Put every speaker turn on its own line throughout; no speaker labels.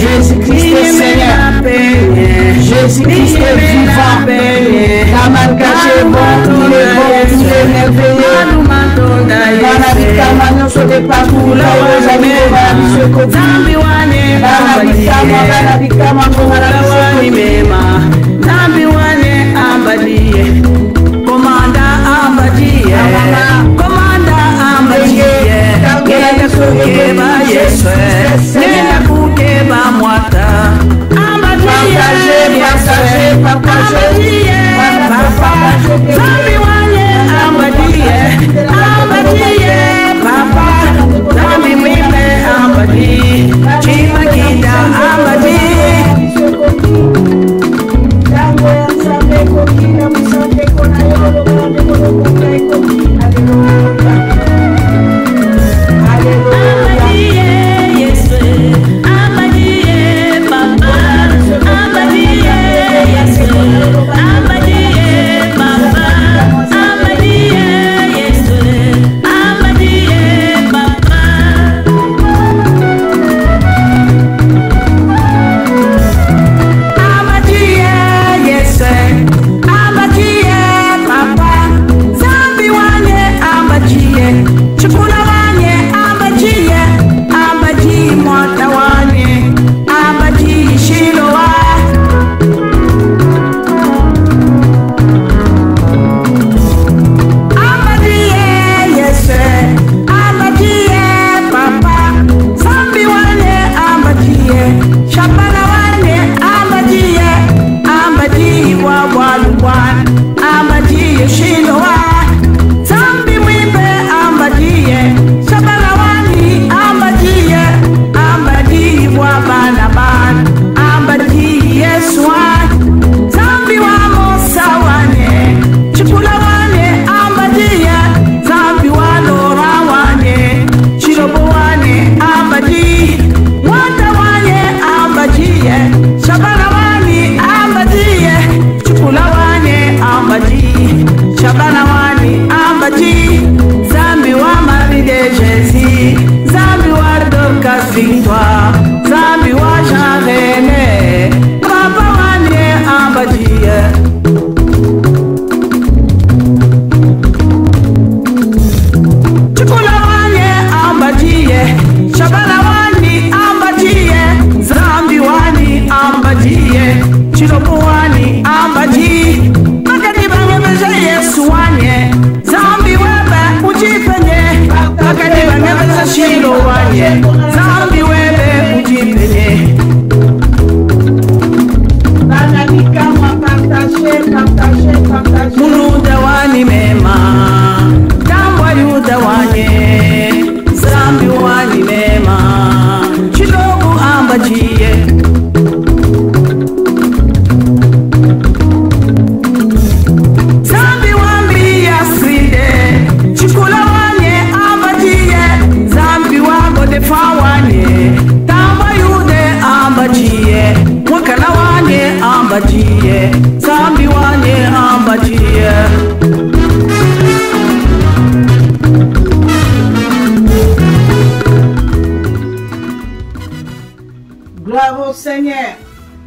Jésus-Christ est Seigneur. Jésus-Christ est vivant. La main cachée, bon, il est merveilleux. Banabikama sote pakula wazami wabiswe kobi. Banabikama ngomara mema. Zambi wane ambadiye. Komanda ambadiye. Komanda ambadiye. Nenda kukeba Yesu. Nenda kukeba mwata. Ambadiye. Ambadiye. Papa. Zambi wane ambadiye. Ambadiye. Papa. Zambi mwime ambadiye. Chima kita ambadiye.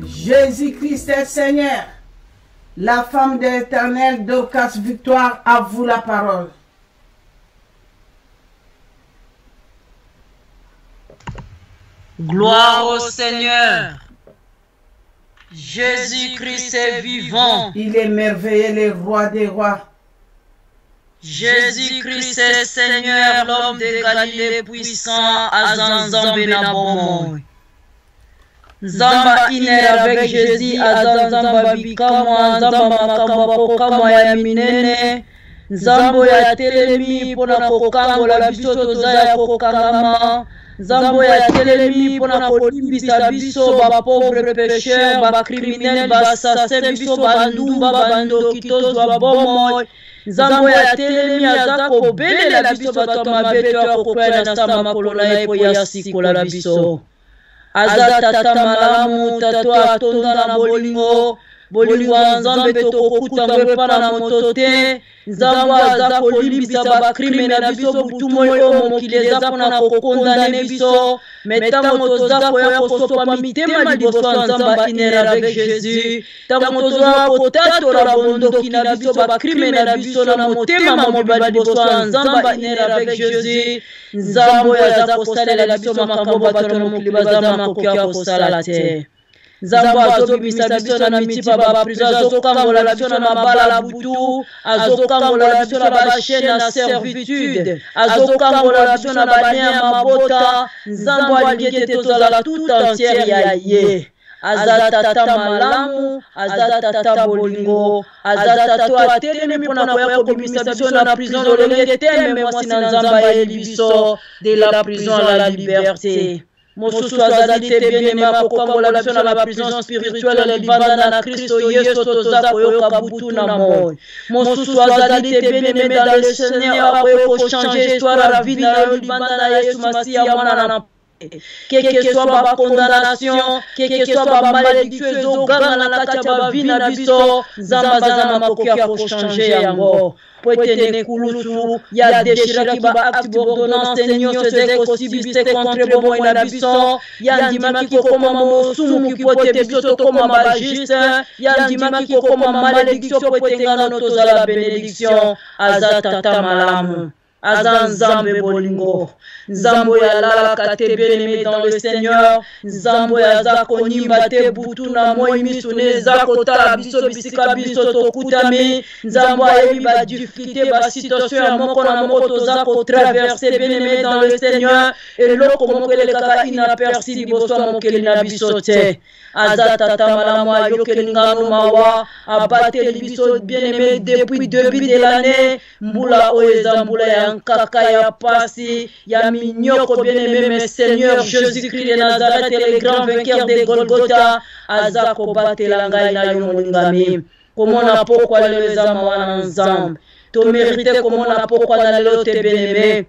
Jésus-Christ est Seigneur. La femme de l'Éternel, Dorcas Victoire, à vous la parole.
Gloire au Seigneur. Jésus-Christ est vivant.
Il est merveilleux, le roi des rois.
Jésus-Christ est Seigneur, l'homme de Galilée puissant, à Zanzambe na Bomoi. Zamba iner avec Jésus, à Zanzamba bikama, Zamba makamba kokama ya minene, Zambo ya telemi pona kokango la biso toza ya kokangama, Zambo ya telemi pona kolimbisa biso ba pauvre pécheur, ba criminel, ba assassin biso ba ndumba ba ndoki tozwa bomoi. Zambo ya telemi aza kobelela biso bato mabe to akokwela na samba makolo na ye po ya sikola biso. Aza tata malamu, tato atonda na bolingo, bolingo nzambe tokokuta ngwe pa na moto te nzambe aza kolimbisa bakrime na biso butu moi oyo mokili eza mpona kokondane biso me ntango toza koya kosopa mitema liboso ya nzambe inere avec jésus ntango toza kotatola bondoki na biso bakrime na biso na motema mobimba liboso ya nzambe inere avec jésus nzambe oyo aza kosalela biso makambo bato na mokili baza makoki ya kosala te nzambe azobimisa biso na mitipa baprizo azokangola biso na mabala butu azokangola biso na bashene na servitude azokangola biso na balia ya mabota nzambe alingi ete tozala tout entière ya ye aza tata malamu aza tata bolingo aza tata atelemi mpona koya kobimisa biso na prison lolenge te me mwasi na nzambe ayeli biso de la prison à la liberté mosusu azali te bien-aimé akokangola biso na baprison spirituelle libanda na kristo yesu toza koyoka butu na moi mosusu azali te bien-aimé dans le seigneur akoye kochange histoire ya vie na yo libanda na yesu masiya mwana na quelle que soit ma condamnation, quelle que soit ma malédiction, ezoganga na kati ya bavi na biso nzambe aza na makoki ya kochange yango po ete nekulutu ya deshiraki baacte d'ordonnance nyonso ezali kosibiste contre bomoi na biso ya ndimaki kokoma mosumuki po ete biso tokoma bajuste ya ndimaki kokoma malédiction po ete ngano tozala bénédiction aza tata malamu aza nzambe bolingo nzambe ya lalaka te bien-aimé dans le Seigneur nzambe aza konimba te butu na moi miso neza kotala biso bisika biso tokutami nzambe ayebi ba difficulté ba situation ya moko na moko toza ko traverser bien-aimé dans le Seigneur eloko moko elekaka inaperçu liboso na mokeli na biso te aza tata malamu ayokeli ngano mawa abateli biso bien-aimé depuis début de l'année mbula oyo eza mbula ya nkaka ya pasi ya minyoko bien-aimé mais Seigneur Jésus-Christ de Nazareth le grand vainqueur de Golgotha aza kobatela ngai na yo molingami komona pokwa lelo eza mawa na nzambe tomerite komona pokwa na lelo te bien-aimé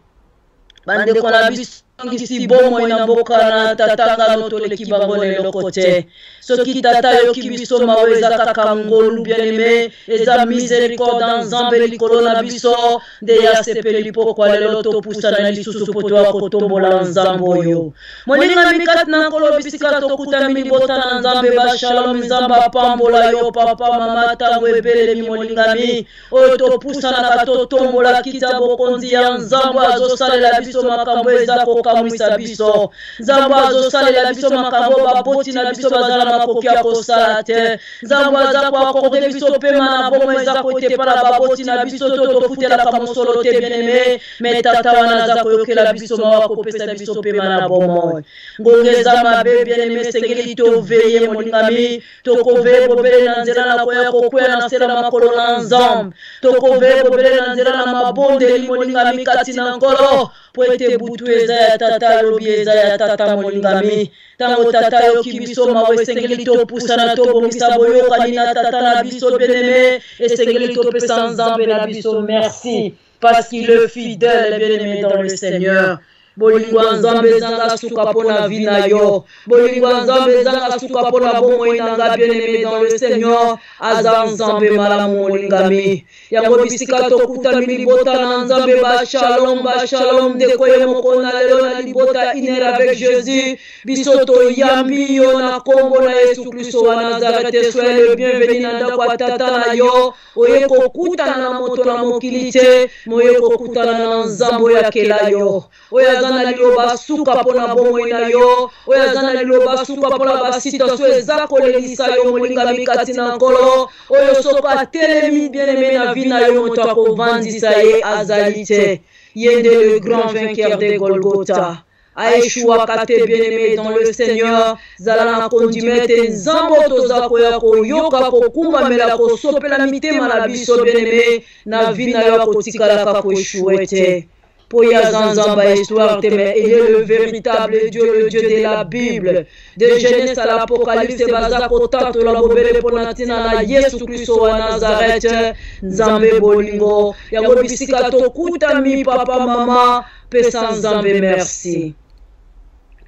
bandeko na biso ngisi bomoi na mboka na tatanga no toleki bango leloko te soki tata yoki biso mawe eza kaka ngolu bien-aimé eza miséricorde nzambe likolo na biso nde ya sepeli pokwa lelo topusana lisusu po toya kotombola nzambe oyo molingami kati na nkolo bisika tokutami libota na nzambe bashalom nzambe apambola yo papa mama ntango ebelemi molingami oyo topusanaka totombola kita bokonzi ya nzambe azosalela biso makambo eza kokamwisa biso nzambe azosalela biso makambo baboti na biso bazala makoki ya kosala te nzambe aza koakorde biso pema na bomo eza kotepala baboti na biso to tofutelaka mosolo te bien-aimé me tata wana aza koyokela biso mawa kopesa biso pema na bomo ngonga eza mabe bien-aimé sengeli toveye molingami tokoveye bobele na nzela na koya kokwea na sela makolo na nzambe tokoveye bobele na nzela na mabondeli molingami kati na nkolo po ete butu eza ya tata lobi eza ya tata molingami tango tata yoki biso mawe esengeli topusana tobongisa boyokani na tata na biso bien-aimé esengeli topesa nzambe na biso merci parce qu'il est fidèle bien-aimé dans le Seigneur bolingo nzambe ezanga suka pona vie na yo bolingo nzambe ezanga suka pona bomoi nanga bien-aimé dans le Seigneur aza nzambe malamu molingami yango bisika tokutami libota na nzambe bashalom ndekoye moko na lelo na libota inere avec Jésus biso toyambi yo na kombo na Yesu Kristo wa Nazareth soyez le bienvenu na ndako ya tata na yo oye kokutana na moto na mokili te moye kokutana na nzambe ya kela yo oye azana liloba suka pona bomoi na yo oye azana liloba suka pona basituation eza kolelisa yo molingami kati na nkolo oyo soko atelemi bien-aimé na vie na yo moto akovandisa ye azali te ye nde le grand vainqueur de Golgotha Aeshua kate bien-aimé dans le Seigneur zala na kondimete nzambo toza koya koyoka kokumbamela kosopela mitema na biso bien-aimé na vie na yo akotikalaka koeshue te Poya Zanzamba histoire mais il est le véritable Dieu, le Dieu de la Bible. De Genèse à l'Apocalypse, Bazako Tato, la Bobele Ponatina, na Yesu Christo wa Nazareth, Nzambe Bolingo, Yango Bisika Tokuta mi papa mama, Pesa Nzambe merci.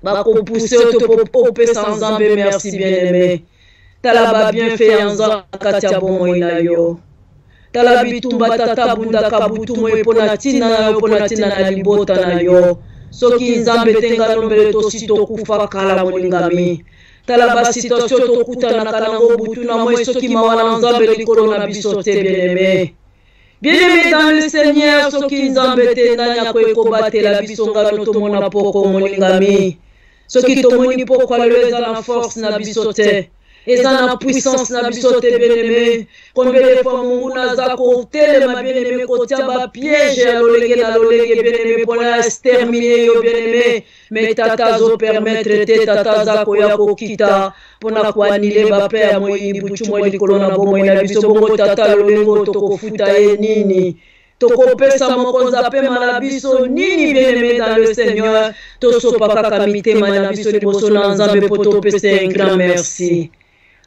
Bako pousse to pesa Nzambe merci bien-aimé. Talaba bien fait anza katia bomo ina yo. Talabi tumba tata bunda kabutu mo epona tina na yo pona tina na libota na yo. Soki nzambe tenga nombele to sito kufa kala molingami. Talaba situation to kutana kanango butu na mo soki mawana nzambe likolo na biso te bien-aimé. Bien-aimé dans le Seigneur, soki nzambe tenga nyako ekobate la biso ngano to mona poko molingami. Soki to moni poko alweza na force na biso te. Eza na puissance na biso te bien-aimé. Combien de fois mungu naza kotelema bien-aimé kotia ba piège ya lolenge na lolenge bien-aimé pona exterminer yo bien-aimé. Mais tata zo permettre te tata za koya kokita pona kuanile ba pe ya moyini buchumo likolo na bomo ina biso bongo tata lolengo tokofuta ye nini. Tokopesa mokonza pe malabiso nini bien-aimé dans le Seigneur. Tosopa kaka mitema na biso liboso na nzambe po topesa un grand merci.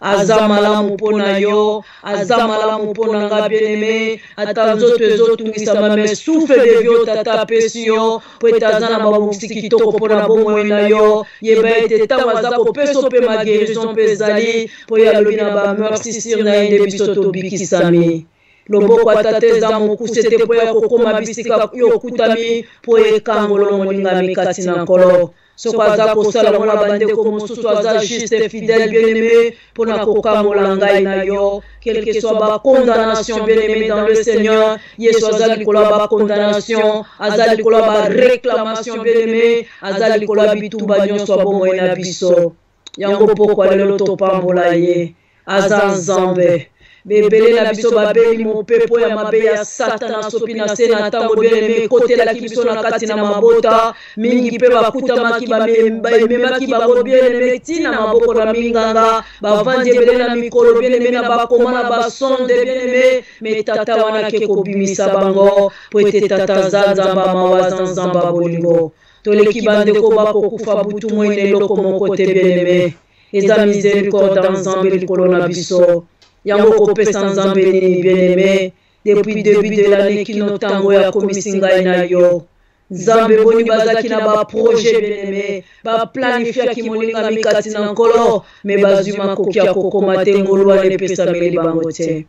Azamala pona yo, azamala pona nga bien-aimé, ata nzoto ezotungisa mame souffle de vio tata pesio, po etazana babongisi kitoko pona bomo na yo, yeba ete tango aza kopeso pe ma guérison pe ezali, po yalobi na ba merci sur na yende biso tobikisami. Loboko atate za mokuse te po ya kokoma bisika yo kutami, po ekangolo molingami kati na nkolo. Sokaza kosala mona bandeko mosusu aza juste fidèle bien-aimé pona kokamola ngai na yo, quelle que soit ba condamnation bien-aimé dans le Seigneur, yesu aza likolo ba condamnation, aza likolo ba réclamation bien-aimé, aza likolo bitumba nyonso bomo na biso. Yango pokwa lelo topambola ye, aza nzambe. Bebele na biso babeli mopepo ya mabe ya satana sopi na se na tango bien-aimé kotelaki biso na kati na mabota mingi pe bakutamaki bamemaki bango bien-aimé tina maboko na minganga bavandi ebele na mikolo bien-aimé na bakoma na basonde bien-aimé me tata wana ke kobimisa bango po ete tata za nzamba mawa za nzamba bolingo toleki bandeko bakokufa butu mo ine eloko moko te bien-aimé eza miséricorde nzambe likolo na biso. Yango kopesa nzambe nini bien-aimé depuis début de l'année kino tango ya komisi ngai na yo. Nzambe boni bazaki na ba projet bien-aimé, ba planifiaki molinga mikati na nkolo, me bazuma kokia kokoma te ngolo ane pesa meli bango te.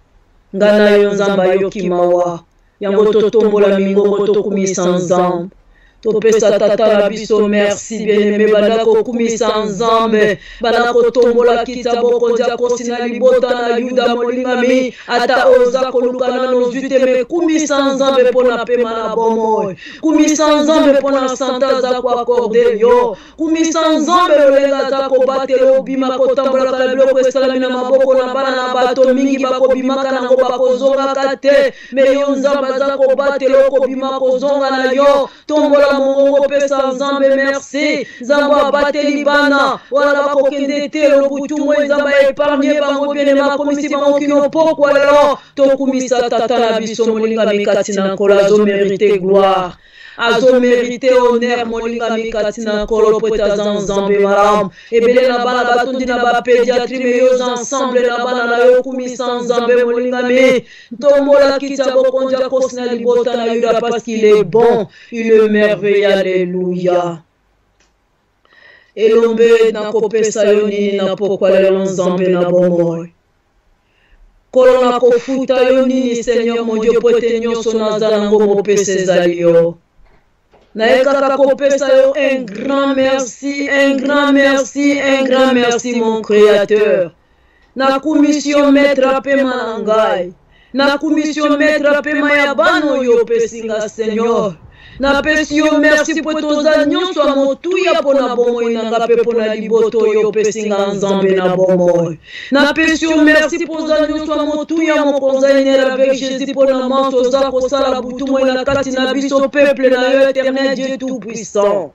Ngana yo nzamba yo kimawa, yango totombola mingongo tokumisa nzambe. Topesa tata na biso merci bien-aimé bandako kumisa nzambe bandako tombola kita boko dia kosina libota na yuda molingami ata oza kolukana no zuteme kumisa nzambe pona pema na bomo kumisa nzambe pona santa za kwa accorde yo kumisa nzambe lolenga za ko batelo bima ko tambola kala biloko esalami na maboko na bana na bato mingi bako bimaka na ngo bako zonga kate me yo nzamba za ko batelo ko bima ko zonga na yo tombola mongo pesa nzambe merci nzamba bateli bana wala bakokende te lobutu mo nzamba épargner bango bien ma komisi bango kino pokwa lelo tokumisa tata na biso molinga mikati na nkolo azo mérité gloire azo mérité honneur molinga mikati na nkolo po etaza nzambe malamu ebele na bana batundi na bapédiatrie me yo ensemble na bana na yo kumisa nzambe molinga mi ntombola kita bokondia kosi na libota na yuda parce qu'il est bon il est merveilleux alléluia elombe na kopesa yo nini na pokwa lelo nzambe na bomoi kolo na kofuta yo nini Seigneur mon Dieu po ete nyonso naza nango mopesa ezali yo naekaka kopesa yo un grand merci, un grand merci, un grand merci mon créateur. Na commission maître pema nangai. Na commission maître pema ya bano yo pesinga Seigneur. Na pesi yo merci po toza nyonso motuya pona bomo inanga pe pona liboto yo pesinga nzambe na bomo. Na pesi yo merci po za nyonso motuya mokonza inera avec Jésus pona manto za kosala butu mo ina kati na biso peuple na yo éternel Dieu tout puissant.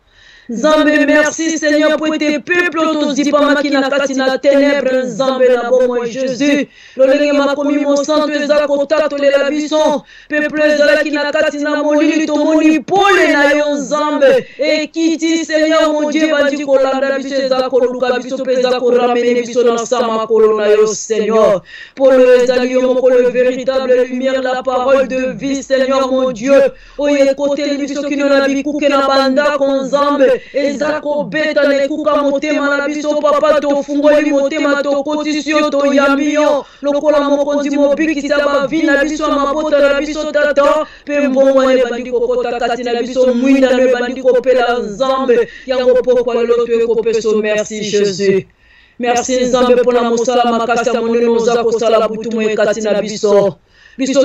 Nzambe merci Seigneur pour tes peuples tozipamaki na kati na ténèbres Nzambe na bomo Jésus lolenge makomi mo santo eza kotatolela biso peuple ezalaki na kati na molili tomoni pole na yo Nzambe ekiti Seigneur mon Dieu bandi kolanda biso eza koluka biso pe eza koramene biso na sama kolo na yo Seigneur polo ezali yo moko le véritable lumière la parole de vie Seigneur mon Dieu oye koteli biso kino na bikuke na banda ko Nzambe eza kobeta na ekuka motema na biso papa tofungoli motema tokotisi yo toyambi yo lokola mokonzi mobikisa bavi na biso ya mabota na biso tata mpe mbongwana ebandi kokota kati na biso mwindano ebandi kopela nzambe yango pokwa lelo toyekopeso merci Jésus. Merci nzambe mpona mosala makasi ya monene oza kosala butu mo ekati na biso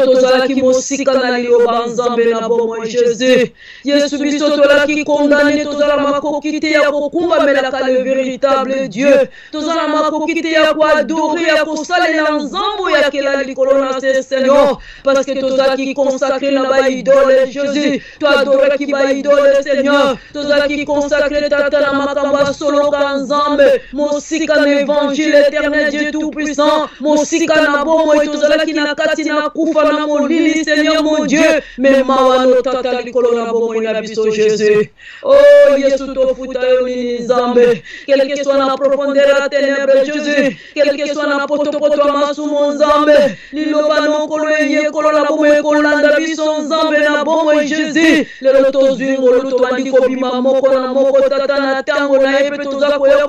tozalaki mosika na liloba nzambe na bomoi Jésus. Yesu biso tolaki kondane tozala makoki te ya kokumbamelaka le véritable Dieu. Tozala makoki te ya koadore ya kosalela nzambo ya kela likolo na se Seigneur. Parce que tozalaki consacré na baidole Jésus. Toadoraki baidole Seigneur. Tozalaki consacré tata na makambo ya soloka nzambe. Mosika na évangile éternel Dieu tout puissant. Mosika na bomoi tozalaki na kati na kufa na molili Seigneur mon Dieu. Mais mawano tata likolo na bomoi na biso Jésus. Oh Yesu tofuta yo ni nzambe. Quel que soit la profondeur la ténèbre Jésus. Quel que soit la poto masumo nzambe. Liloba no kolo ye kolo na bomoi kolanda biso nzambe na bomoi Jésus. Lelo tozwingo luto bandiko bima moko na moko tata na tango na epe toza koya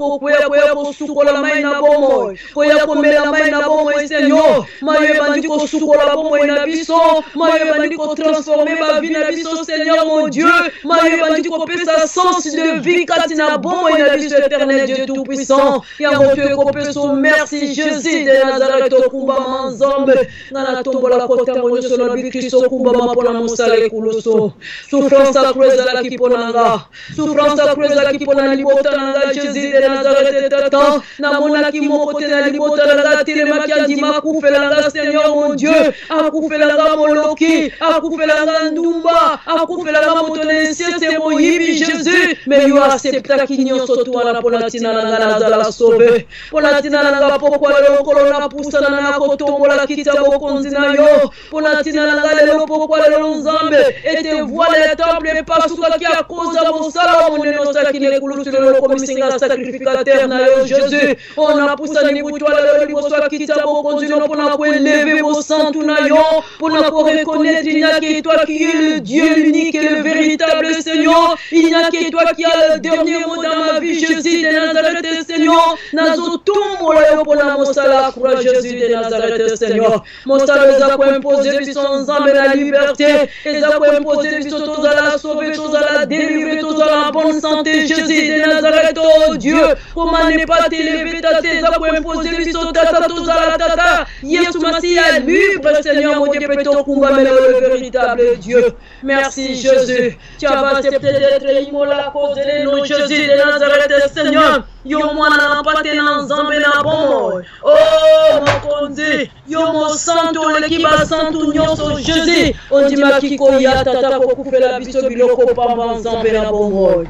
kosukola mai na bomoi. Koya komela mai na bomoi Seigneur. Maye bandiko sukola bomoi na biso. Maye bandiko transformer ma vie na biso Seigneur mon Dieu. Maye bandiko pesa sens de vie katina bomoi na biso éternel Dieu tout puissant. Yango tu ekopeso merci Jésus de Nazareth okumba manzambe. Ngana tombola kota monyoso na bikristo kumba mapona mosala ekuluso. Souffrance accrue la kiponanga. Souffrance accrue la kipona libota nanga Jésus de Nazareth tata. Na mona ki moko te na libota nanga telema ki andima kufelanga Seigneur mon Dieu. Akufelanga moloki, akufelanga ndumba, akufelanga motonensie c'est mon yibi Jésus. Mais you accepta kinyo sotu wana ponatina nanga nazala sauvé. Ponatina nanga pokwa lelo kolona pusana na kotombola kita bokonzi na yo. Ponatina nanga lelo pokwa lelo nzambe. Ete voile le temple pasuka ki a cause ya mosala monene osaki ne kulutu lelo komisinga sacrificateur na yo Jésus. On a poussé ni butwa lelo liboso kita bokonzi no pona ko élever bo santu na yo. Pona ko reconnaître il n'y a que toi qui es le Dieu unique et le véritable Seigneur. Il n'y a que toi qui as le dernier mot dans ma vie Jésus de Nazareth Seigneur. Nazo tumbo la yo pona mosala croix Jésus de Nazareth Seigneur. Mosala za ko imposer biso nzambe la liberté. Eza ko imposer biso tozala sauver, tozala délivrer, tozala en bonne santé Jésus de Nazareth oh Dieu. Comment ne pas t'élever tata eza ko imposer biso tata tozala tata. Yesu Masia libre Seigneur mon Dieu peut kumba le véritable Dieu. Merci Jésus. Tu as accepté d'être immolé à cause de nous Jésus de Nazareth Seigneur. Yo mwana na pate na nzambe na bomoi. Oh mokonzi. Yo mo santo lekiba santo nyonso Jésus. Ondima kiko ya tata kokufela biso biloko pamba nzambe na bomoi.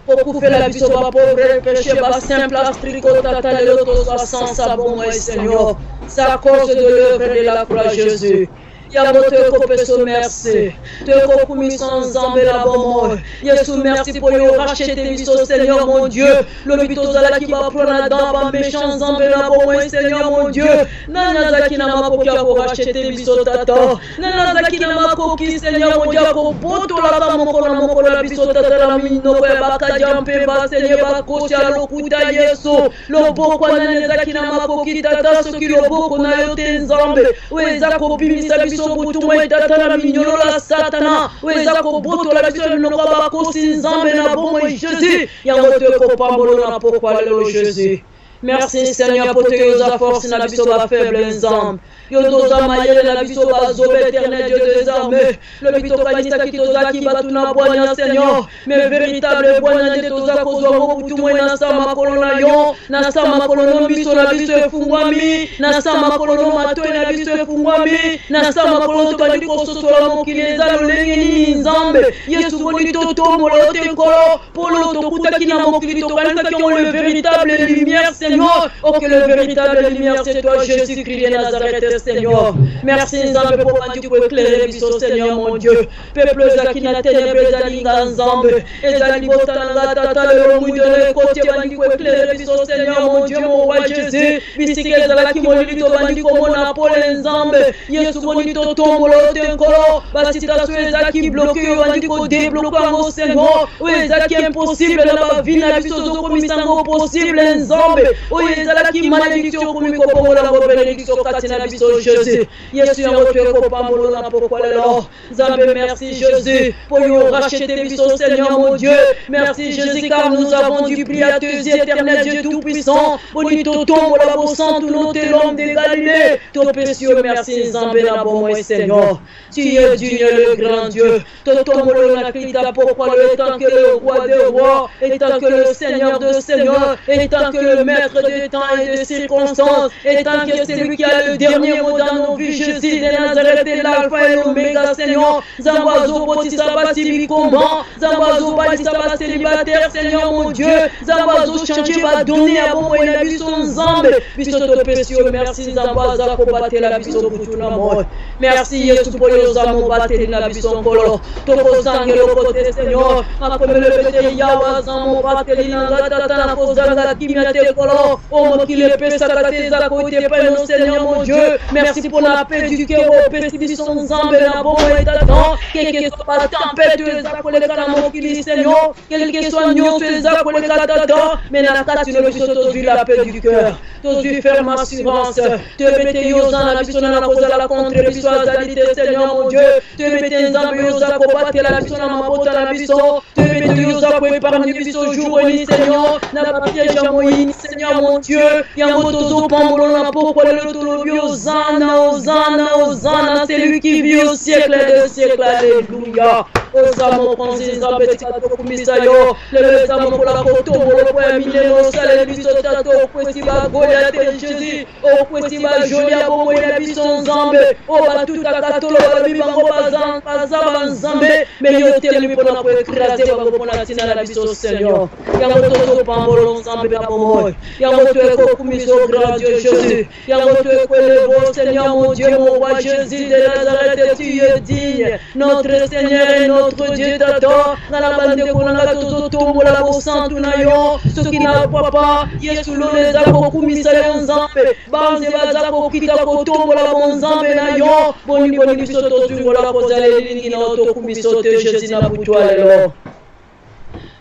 Kokufela biso ba pauvre péché ba simple astriko tata lelo to sans sa bomoi Seigneur. C'est à cause de l'œuvre de la croix Jésus. Yabo te kopeso merci. Te kokumi sans nzambe la bomoi. Yesu merci pour yo racheter biso Seigneur mon Dieu. Lobito zala ki ba prona dans ba méchant nzambe la bomoi Seigneur mon Dieu. Nana zaki na makoki ko racheter biso tata. Nana zaki na makoki Seigneur mon Dieu ko boto la ba moko la biso tata la minno ko ba ka jampe ba Seigneur ba ko tia lokuta Yesu. Loboko nana zaki na makoki tata soki loboko na yo te nzambe. Weza ko bimisa biso butu mwe tata na minyolo la satana. Weza ko boto la biso no ko ba ko nzambe na bomoi Jésus. Yango te ko pambolo na pokwa lelo Jésus. Merci Seigneur pour tes forces na biso ba faible nzambe. Yo doza mayele na biso ba zobe éternel Dieu des armées. Le bito kanisa ki toza ki batuna bwanya Seigneur. Mais véritable bwanya de toza kozwa mo butu mwe na sama kolona yo. Na sama kolono biso na biso efungwami. Na sama kolono matoe na biso efungwami. Na sama kolono tobandi kososola mokileza lolenge nini nzambe. Yesu boni totomo lote nkolo. Polo tokuta ki na mokili tokanisa ki on le véritable lumière Seigneur. Seigneur. Oh, que le véritable lumière, c'est toi, Jésus-Christ de Nazareth, Seigneur. Merci, Nzambe, pour éclairer, biso, Seigneur, mon Dieu. Peuple, qui n'a ténèbres, Zalinga, Nzambe. Et Zalibotanga, Tata, le mouille de l'écoute, Bandi, éclairer, biso, Seigneur, mon Dieu, mon roi Jésus. Bisike, Zalaki, Monito, Bandi, Komona, Paul, Nzambe. Yesu, Monito, Tombolo, Tenkolo. Basita, Zaki, bloqué, Bandi, débloqué, mon Seigneur. Oui, Zaki, impossible, la vie, la biso, Zokomisango, possible, Nzambe. Oui, Zalaki, malédiction, Komiko, la bénédiction, Katina, biso, Jésus. Yesu, en retour, Kopamolo, na pourquoi alors. Zambé, merci, Jésus, pour nous racheter, biso, Seigneur, mon Dieu. Merci, Jésus, car nous avons du prix à tes yeux, éternel Dieu tout-puissant. Bonito, tombe, la bossant, tout notre l'homme de Galilée. Ton précieux, merci, Zambé, la bon, moi, Seigneur. Tu es digne, le grand Dieu. Ton tombe, la Christa, pourquoi le temps que le roi des rois, étant que le Seigneur de Seigneur, étant que le maître de temps et de circonstances, étant que c'est lui qui a le dernier mot dans nos vies, Jésus de Nazareth, l'alpha et l'oméga, Seigneur. Zambazo, Botisaba, Sibikomban, Zambazo, Batisaba, célibataire, Seigneur, mon Dieu. Zambazo, changer, va donner à bon moyen, la biso, Nzambe. Biso, te précieux, merci, Zambaza, pour battre la biso, pour tout le monde. Merci, Yesu, pour les hommes, battre la biso, Kolo. Toko Zange, le côté, Seigneur. Après le pété, Yawa, Zambo, battre l'Inanga, Tata, Kozanga, Kimia, Kolo. Oh, mon qui les pèse, Sakate, Zako, Tepeno, Seigneur, mon Dieu. Merci pour la paix du cœur, au Pestibiso, Nzambe, la bon et Tatan. Quel que soit la tempête, les accolés, Kalamo, qui dit, Seigneur. Quel que soit Nyon, les accolés, Tatan. Mais la carte, tu ne peux aujourd'hui la paix du cœur. Aujourd'hui, ferme assurance. Te mettez Yosan, la biso, la cause à la contre, les biso, la Seigneur, mon Dieu. Te mettez Nzambe, Yosa, combattre la biso, la mabota, la biso. Te mettez Yosa, pour épargner biso, jour, ni Seigneur. N'a pas piège à Moïse, Seigneur, mon Dieu. Yangotozo, Pambolo, n'a pas quoi le tolobio, Hosanna, Hosanna, Hosanna. C'est lui qui vit au siècle des siècles. Alléluia. Osamo, Francis, Zabet, Kumisayo. Le Zamo, pour la photo, le point Mileno, Salé, biso, Tato, Kwesiba, Goliath, Jésus. Oh, Kwesiba, Jolia, Bomo, Yabison, Zambe. Oh, tout à Katolo, la Bibango, Bazan, Bazaban, Zambe. Mais yo, tellement pour nous écraser, pour la tina, la biso, Seigneur. Yangotozo, Pambolo, Zambe, Babomoy. Yangotozo, Kumiso, grand Dieu, Jésus. Yangotozo, le Seigneur, mon Dieu, mon roi Jésus de Nazareth, tu es digne. Notre Seigneur et notre Dieu d'adore. Dans la bande de Konanga, Tozo, Tombo, la Bossan, Tunayon. Ceux qui n'ont pas, Yesulo, les Zako, Kumisayon, Zambe. Banze, Bazako, Kitako, Tombo, la Bonzambe, Nayon. Boni, Boni, Bisoto, Tungo, la Bozale, Lini, Naoto, Kumisote, Jésus, Nabutua, alors.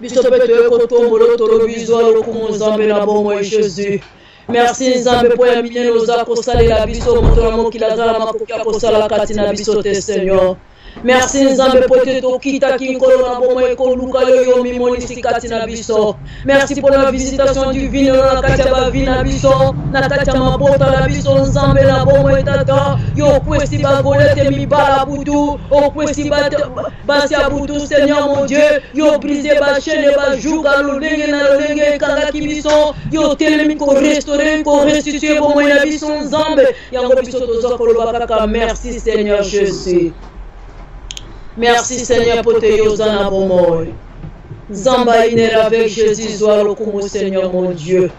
Bisoto, Kotombo, Tolo, Biso, le Kumozambe, la Bomo, Jésus. Merci Nzambe pour aminer nos akosala la biso motola qui la zala makoki akosala katina biso te Seigneur. Merci Nzambe pour te tokita kinkolo na bomo ekoluka yo mimoni katina biso. Merci pour la visitation divine na katia ba vina biso na katia mabota la biso Nzambe na bomo etata yo kwesi ba golete mi bala butu o kwesi ba basi abutu Seigneur mon Dieu yo briser ba chaîne ba juga lolenge na lolenge kanga kibiso yo telemi ko restaurer ko restituer bomo na biso Nzambe yango biso tozakolo bakaka. Merci Seigneur Jésus. Merci Seigneur pour tes yozana bomoy. Zamba iner avec Jésus soit le kumo Seigneur mon Dieu.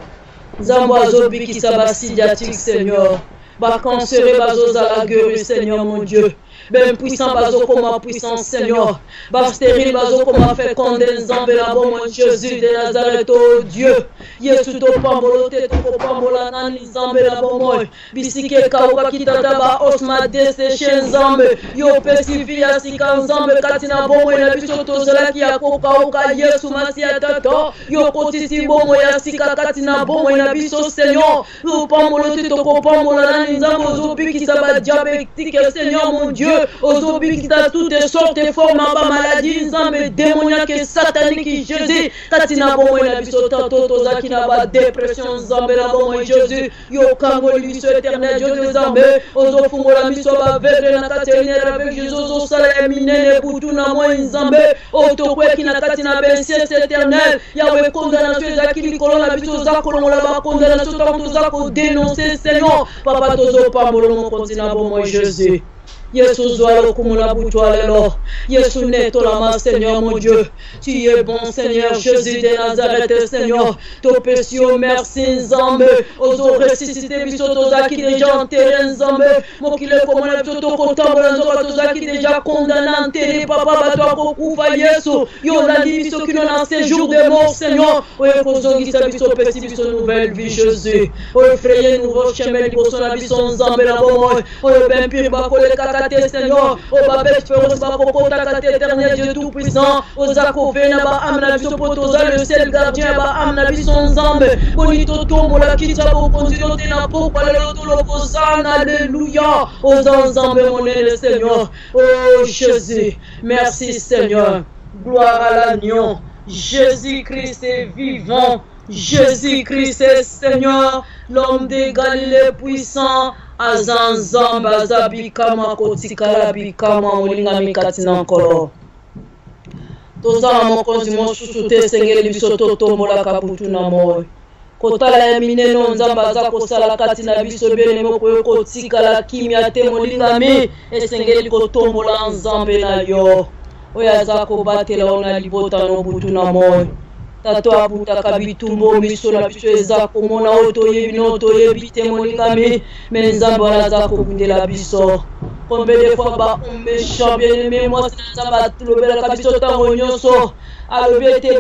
Zamba zobi qui sabasi diatique Seigneur. Bacansere bazo la gueule Seigneur mon Dieu. Ben puissant bazo comme puissant Seigneur. Bastérile bazo comme fait condensant la bon Jésus de Nazareth oh Dieu. Yesu to pambolo te to pambola nani zambe la bon bisike kauka kitata ba osma deseshe nzambe yo pesifia sika nzambe katina bon na biso to zala ki akokauka Yesu masia tata yo kotisi bon ya sika katina bon na biso Seigneur. Yo pambolo te to pambola nani nzambe ozobi ki saba diabétique Seigneur mon Dieu. Ozobi qui t'a toutes sortes de formes de maladies, nzambe démoniaque et satanique Jésus. Katina bon na biso tanto toza qui n'a pas dépression nzambe la bon Jésus. Yo kango biso éternel Dieu de nzambe. Ozo fungo la biso ba vere na katina avec Jésus ozo sala minene butu na moi nzambe. Oto kwe ki na katina bensie éternel. Yawe condamnation za ki likolo na biso za kolongo la ba condamnation tanto za ko dénoncer Seigneur. Papa tozo pambolo mon continent bon Jésus. Yesu zwalo kumula butwalelo. Yesu netolama, Seigneur mon Dieu. Tu es bon, Seigneur Jésus de Nazareth, Seigneur. Topesio, merci, Nzambe. Ozo ressuscité, biso tozaki déjà enterré, Nzambe. Mokile komona biso tokotambola nzoka tozaki déjà condamné, enterré, papa bato akokufa Yesu. Yo landi biso kino na séjour de mort, Seigneur. Oye kozongisa biso pesi biso nouvelle vie, Jésus. Oye fraye nouveau chemin liboso na biso, Nzambe na bomo. Oye ben pire bakole kakate, Seigneur. O babet féroce bakokota kate, éternel Dieu tout puissant. Ozako vena ba amna biso potoza le seul gardien ba amna biso, Nzambe. Bonito tombo la kitsa bo konzio tena po kwa lelo tolo kozana. Alléluia. Aux Nzambe mon le Seigneur. Oh Jésus. Merci Seigneur. Gloire à l'agneau. Jésus-Christ est vivant. Jésus-Christ est Seigneur. L'homme de Galilée puissant. Azanzamba zabikama kotikala bikama mulinga mikati na nkolo. Tozala mokonzi mosusu te sengeli biso totombola kabutu na moyo. Kotala ya mineno Nzambe aza kosala kati na biso bien-aimé koyo kotikala kimia te molingami esengeli kotombola Nzambe na yo. Oyo aza kobatela ona libota no butu na moyo. Tato abutaka bitumbo miso na biso eza komona oyo toyebi no toyebi te molingami me Nzambe wana aza kobundela biso. Combien de fois ba méchant bien-aimé moi Nzambe atulobelaka biso ntango nyonso alobi ete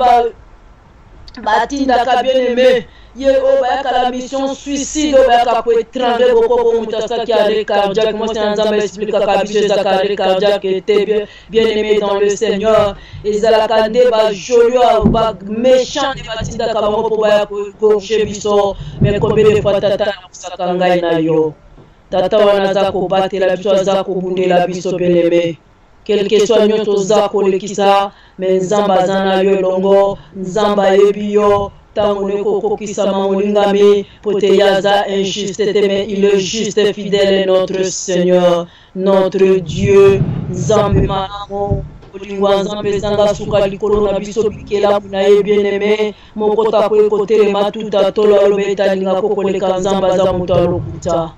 batindaka bien-aimé ye o bayaka la mission suicide o bayaka po étranger bokoko mutu asaki arrêt cardiaque. Moi c'est Nzambe expliquaka biso ezaka arrêt cardiaque était bien-aimé dans le Seigneur ezalaka nde bajolio baméchant nde batindaka bango po baya kogorge biso. Mais combien de fois tata nakosaka ngai na yo tata wana aza kobatela biso aza kobundela biso bien-aimé quelque soit nyonso oza kolekisa me Nzambe aza na yo elongo. Nzambe ayebi yo ntango nekokokisama molingami po te yaza injuste te mais il est juste et fidèle notre Seigneur notre Dieu. Nzambe malamu olingwa Nzambe ezanga suka likolo na biso bikelamu na ye bien-aimé moko tako kotelema tuta tolo alobi ete alingaka koleka Nzambe aza moto alokuta.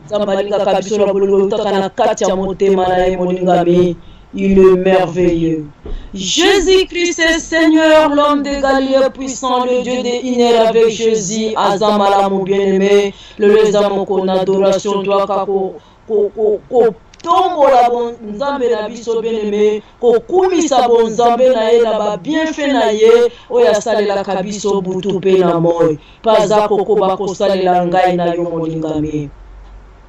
Nzambe alingaka biso na bololo utaka na kati ya motema na ye molingami. Il est merveilleux. Jésus-Christ est Seigneur, l'homme de Galilée puissant, le Dieu des Iner avec Jésus, Azamala mon bien-aimé, le lezamo qu'on adoration, toi, tombola bon Nzambe na biso bien-aimé, kokumisa bon Nzambe na ye na ba bienfait na ye, oya salela kabiso butu pe na moy, paza kokoba kosalela ngai na yo molingami.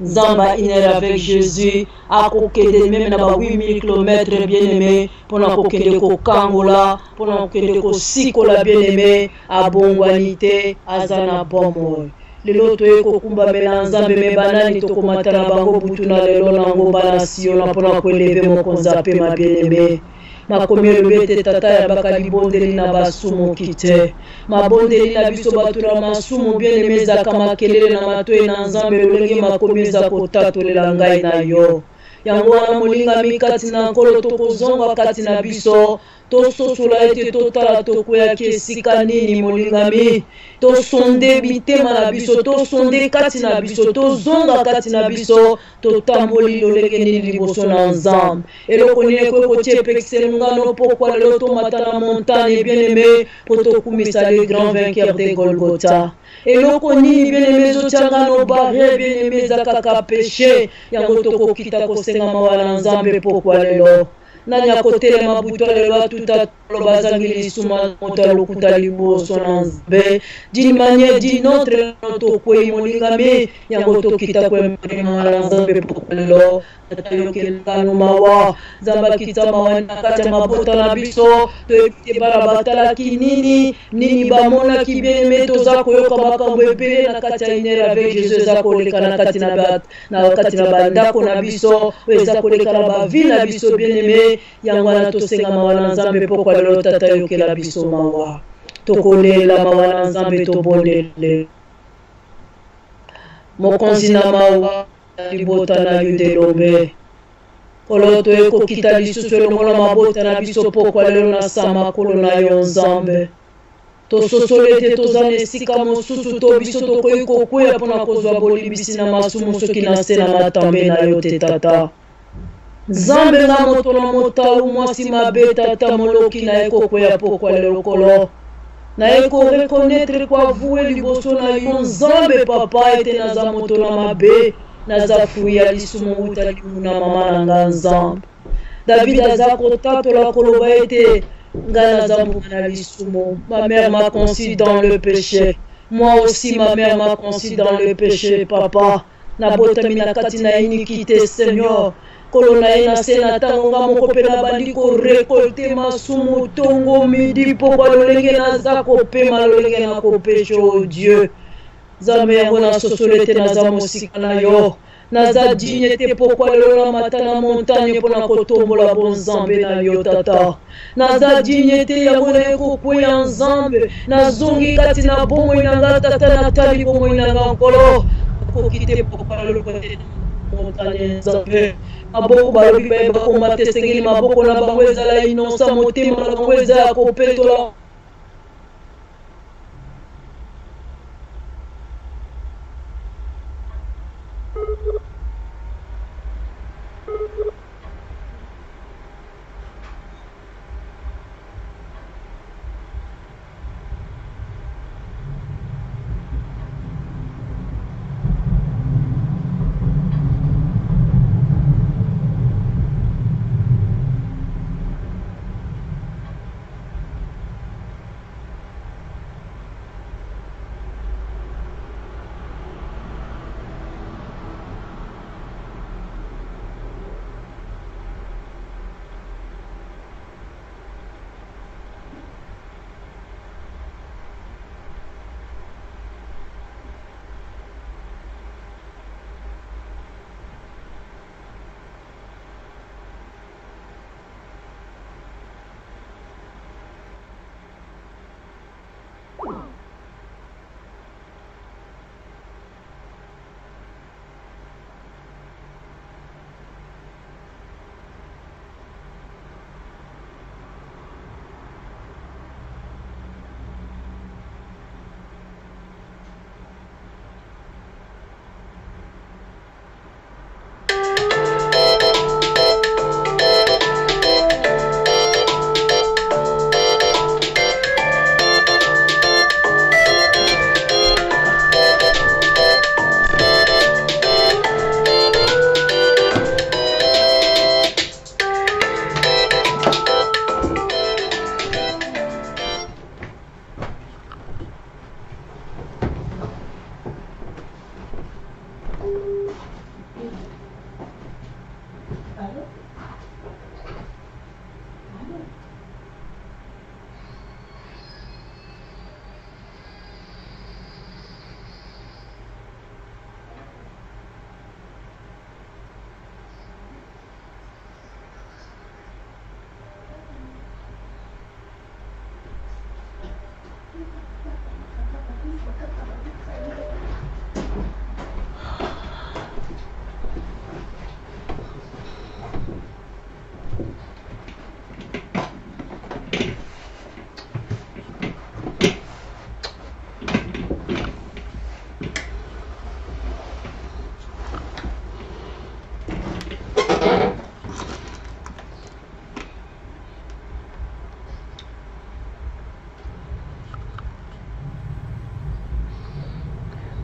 Nzamba Iner avec Jésus a kokende même na ba 8000 km bien-aimé pona kokende ko kangola pona kokende ko sikola bien-aimé a bongwanite azana bomo lelo toye kokumba mela Nzambe me banani tokomata na bango butu na lelo nango bana siona pona koeleve mokonza pe ma bien-aimé makomi elobete tata ya bakali bondeli na basumu kite mabondeli na biso bato na masumu bien-aimé ezaka makelele na matoyi na Nzambe lolenge makomi eza kotatolela ngai na yo. Yango wana molingami kati na nkolo tokozonga kati na biso tososola ete totala tokweyaki esika nini molingami tosonde bitema na biso tosonde kati na biso tozonga kati na biso totamboli lolenge nini liboso na Nzambe eloko nini ekwe kotia epekiseli ngano pokwa lelo tomata na montagne bien-aimé po tokumisa le grand vainqueur de Golgotha. Eloko nini bien-aimé ezotia ngano bare bien-aimé eza kaka péché yango tokokita kosengama wana Nzambe pokwa lelo nani akotelema butu lelo atuta bazangi lisuma moto alokuta liboso na Nzambe d'une manière d'une autre tokwei molingami yango tokita kwemema wana Nzambe pokwa lelo atayokelekano mawa Nzambe akita mawa na kati ya mabota na biso toyebite bana batalaki nini bamonaki bien-aimé toza koyoka makambo ebele na kati ya Iner avec Jésus eza koleka na kati na bandako na biso eza koleka na bavi na biso bien-aimé yango wana tosengama wana Nzambe pokwa lelo tata yokela biso mawa tokolela mawa na Nzambe tobondele mokonzi na mawa libota na yo delombe kolo toye kokita lisusu elongo na mabota na biso pokwa lelo na sama kolo na yo Nzambe tososolo ete toza na esika mosusu to biso tokoki kokwea mpona kozwa bolimbisi na masumu soki na se na matambe na yo te tata Nzambe nga moto na motalu mwasi mabe tata moloki na eko kwea pokwa lokolo. Na eko reconnaître kwa vue liboso na yo Nzambe papa ete naza moto na mabe naza fui ya lisumu uta limuna mama na nga Nzambe. David aza kotatola koloba ete nga naza mbuma na lisumu. Ma mère m'a conçu dans le péché. Moi aussi ma mère m'a conçu dans le péché papa. Na botami na kati na iniquité Seigneur. Kolona ina sena tango nga moko pe na bandi ko récolter masumu tongo midi pokwa lolenge na za kopema lolenge na kopesha oh Dieu. Nzambe yango na sosolete na za mosika na yo. Na za dignité pokwa lelo na matana montagne pona kotombola bon Nzambe na yo tata. Na za dignité yango na ekokwe ya Nzambe. Na zongi kati na bomo inanga tata na tali bomo inanga nkolo. Kokite pokwa lelo kote montagne Nzambe. Maboko balobi bayeba komata esengeli maboko na bango ezala inosa motema na bango eza ya kopetola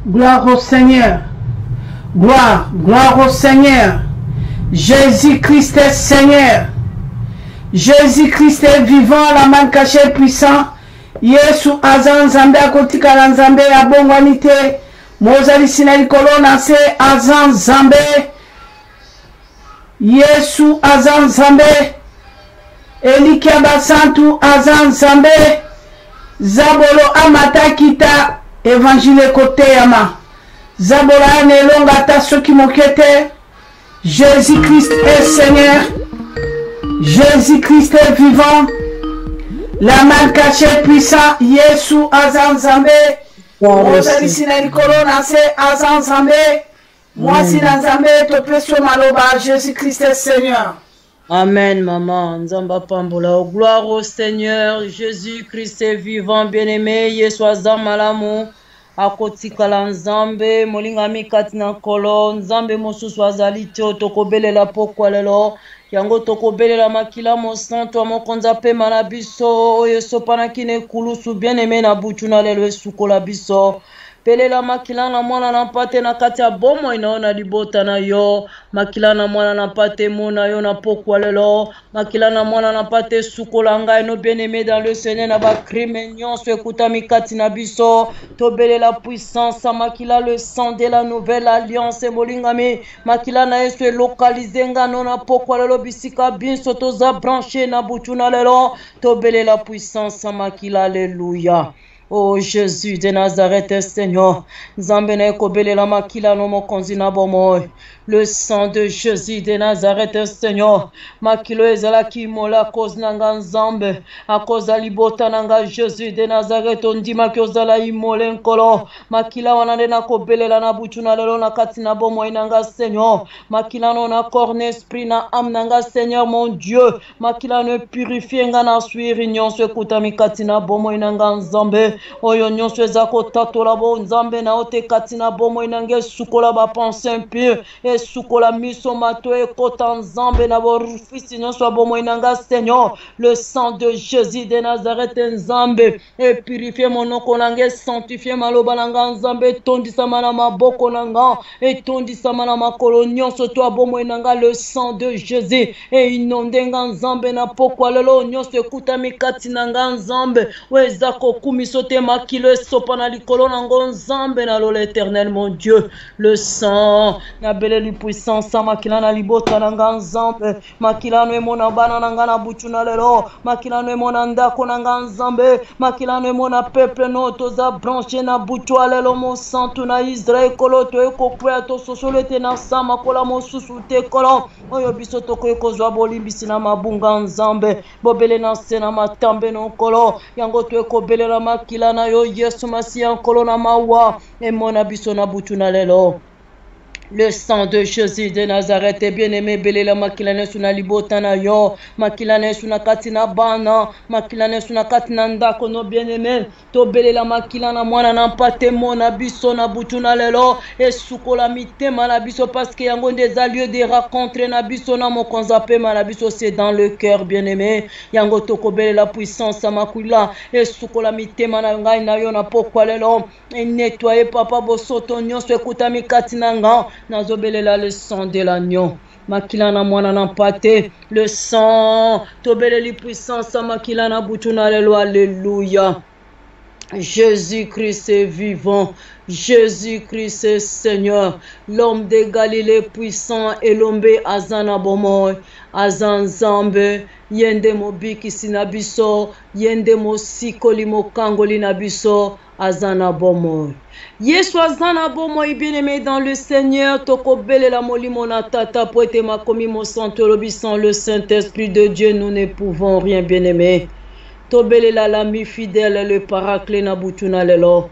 Gloire au Seigneur. Gloire, gloire au Seigneur. Jésus-Christ est Seigneur. Jésus-Christ est vivant, la main cachée puissant. Yesu azan Nzambe akotikala Nzambe ya bongwani te. Mozali sina likolo na se azan Nzambe. Yesu azan Nzambe. Elikia basantu azan Nzambe. Zabolo amata kita évangile kote yama. Zabola nelonga ta soki mokete. Jésus-Christ est Seigneur. Jésus-Christ est vivant. La main cachée puissant. Yesu azan Nzambe. Mozali sina likolo na se azan Nzambe. Mwasi na Nzambe topesio maloba. Jésus-Christ est Seigneur.
Amen, maman. Nzamba pambola. Gloire au Seigneur. Jésus-Christ est vivant, bien-aimé. Yesu azan malamu. akotikala nzambe molingami kati na nkolo nzambe mosusu azali te tokobelela pokwa lelo yango tokobelela makila mosantu amokonza pema na biso oyo esopanaki na ekulusu bien-aime na butu na lelo esukola biso pelela makila na mwana na mpate na kati ya bomoi na yo na libota na yo makila na mwana na mpate mona yo na pokwa lelo makila na mwana na mpate sukola ngai no bien-aime dans le Seigneur na bakrime nyonso ekutami kati na biso tobelela puissance makila le sang de la nouvelle alliance molingami makila na yesu elokalize ngano na pokwa lelo bisika biso toza branché na butu na lelo tobelela puissance makila alléluia. Oh Jésus de Nazareth, Seigneur, Nzambe na ekobelela makila no mokonzi na bomoi. Le sang de Jésus de Nazareth, Seigneur, makilo ezalaki mola cause nanga Nzambe, a cause alibota nanga Jésus de Nazareth, ondima ki ozala imole nkolo, makila wana na kobelela na butu na lelo na kati na bomoi nanga Seigneur, makila no na corps na esprit na âme nanga Seigneur mon Dieu, makila no purifie nga na suiri nyonso ekutami kati na bomoi nanga Nzambe. Oyo nyonso eza kotatola bo Nzambe na ote kati na bomoi nange sukola ba pensée impure e sukola miso mato ekota Nzambe na borufisi nyonso bomoi nanga Seigneur le sang de Jésus de Nazareth Nzambe e purifier monoko nange sanctifier maloba nanga Nzambe tondisama na maboko nanga e tondisama na makolo nyonso to bomoi nanga le sang de Jésus e inonde nga Nzambe na pokwa lelo nyonso ekutami kati nanga Nzambe weza kokumiso te makilo esopana likolo nango Nzambe na lo l'Éternel mon Dieu le sang na beleli puissance makila na libota nanga Nzambe makila no emona bana nanga na butu na lelo makila no emona ndako nanga Nzambe makila no emona peuple no toza branché na butu lelo mo santu na Israël kolo to ekopya to sosolete na sama kola mosusu te kolo oyo biso toko ekozwa bolimbisi na mabunga Nzambe bobele na sena matambe no kolo yango to ekobelela makila na yo Yesu Masiya nkolo na mawa emona biso na butu na lelo. Le sang de Jésus de Nazareth est bien-aimé belela makilane suna libota na yo makilane suna katina bana makilane suna katina ndako no bien-aimé to belela makilana mwana na mpate mona biso na butu na lelo et sukola mitema na biso parce que yango des lieux de rencontre na biso na mokonza pema na biso c'est dans le cœur bien-aimé yango toko belela puissance makula et sukola mitema na ngai na yo na pokwa lelo et nettoyer papa bosoto nyonso ekutami katina nga nazobelela le sang de l'agneau makila na mwana na mpate le sang tobeleli puissance makila na butu na lelo alléluia. Jésus-Christ est vivant, Jésus-Christ est Seigneur, l'homme de Galilée puissant et l'ombe azana bomoy, azan zambe, yende mo bikisi na biso, yende mo sikoli mo kangoli na biso, azana bomoy. Yesu azana bomoy bien-aimé dans le Seigneur, toko bele la molimo na tata poete makomi mo santolobi sans le Saint-Esprit de Dieu, nous ne pouvons rien bien-aimé. Tobelela l'ami fidèle le paraclet na butu na lelo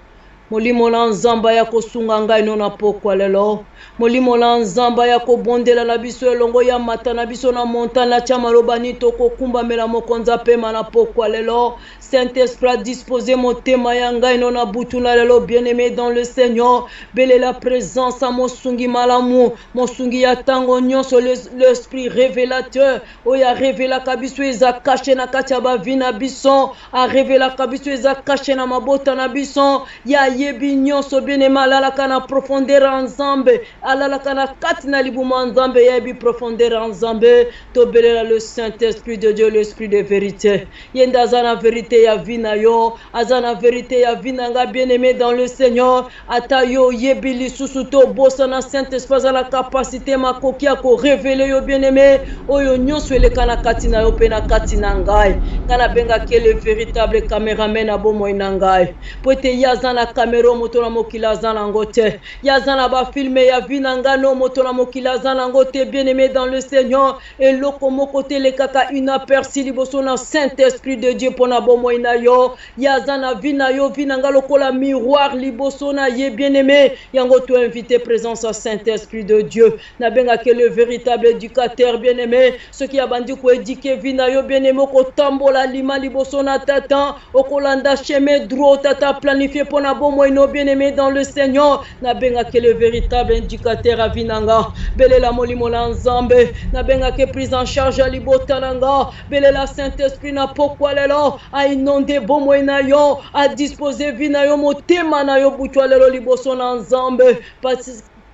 molimo na nzamba ya kosunga ngai no na pokwa lelo molimo na nzamba ya kobondela na biso elongo ya mata na biso na montagne na tia maloba ni tokokumba mela mokonza pema na pokwa lelo Saint-Esprit disposer motema ya ngai no na butu na lelo bien-aimé dans le Seigneur bele la présence à mosungi malamu mosungi ya tango nyonso l'esprit révélateur oya révéla kabiso eza caché na kati ya bavina biso a révéla kabiso eza caché na mabota na biso ya yebi nyonso bien-aimé alalaka na profondeur ensemble alalaka na kati na libuma nzambe yebi profondeur ensemble tobelela le Saint-Esprit de Dieu l'esprit de vérité yenda azana vérité ya vina yo azana vérité ya vina nga bien-aimé dans le Seigneur ata yo yebi lisusu to bosa na Saint-Esprit za la capacité makoki ya ko révéler yo bien-aimé oyo nyonso eleka na kati na yo pe na kati na ngai kana benga ke le véritable caméraman abo moina ngai poete yazana caméra moto na mokila zana ngote yazana ba filmer ya vina ngano moto na mokila zana ngote bien-aimé dans le Seigneur et loko mokote le kaka inaperçu liboso na Saint-Esprit de Dieu pona bomoina yo yazana vina yo vina ngalo kola miroir liboso na ye bien-aimé yango to invité présence au Saint-Esprit de Dieu na benga ke le véritable éducateur bien-aimé ce qui a bandi ko éduquer vina yo bien-aimé ko tambola lima liboso na tata okolanda chemin droit tata planifié pona moino bien-aimé dans le Seigneur. Nabenga que le véritable indicateur à vinanga. Bele la molimo la nzambe. Nabenga que prise en charge à libotananga. Bele la Saint-Esprit na pokwa lelo. A inonde bomo na yo. A disposer vina yo motema na yo butwa lelo liboso na nzambe.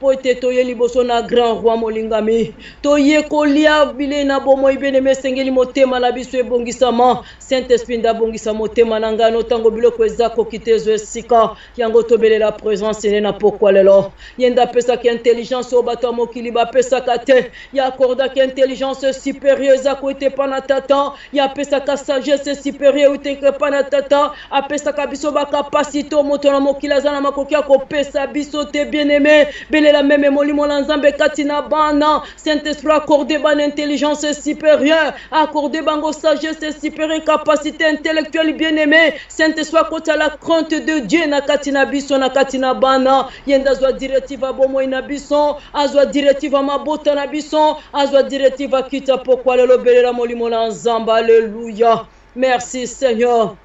Pote toye liboso na grand roi molingami toye kolia bile na bomo ibene mesengeli motema na biso ebongisama Saint-Esprit nda bongisa motema na ngano tango biloko ezako kitezo esika yango tobele la présence ene na pokwa lelo yenda pesa ki intelligence o bato mokili ba pesa kate ya accorda ki intelligence supérieure ezako ete pana tata ya pesa ka sagesse supérieure ete pana tata a pesa ka biso ba capacité moto na mokili azana makoki ya kopesa biso te bien-aimé bele la même molimo la nzambe katina bana Saint-Esprit accordé ban intelligence supérieure accordé bango sagesse supérieure capacité intellectuelle bien-aimée Saint-Esprit kota la crainte de Dieu na katina biso na katina bana yenda zwa directive abomo ina biso azwa directive mabota na biso azwa directive kita pokwa lelo belela molimo la nzambe. Alléluia. Merci Seigneur.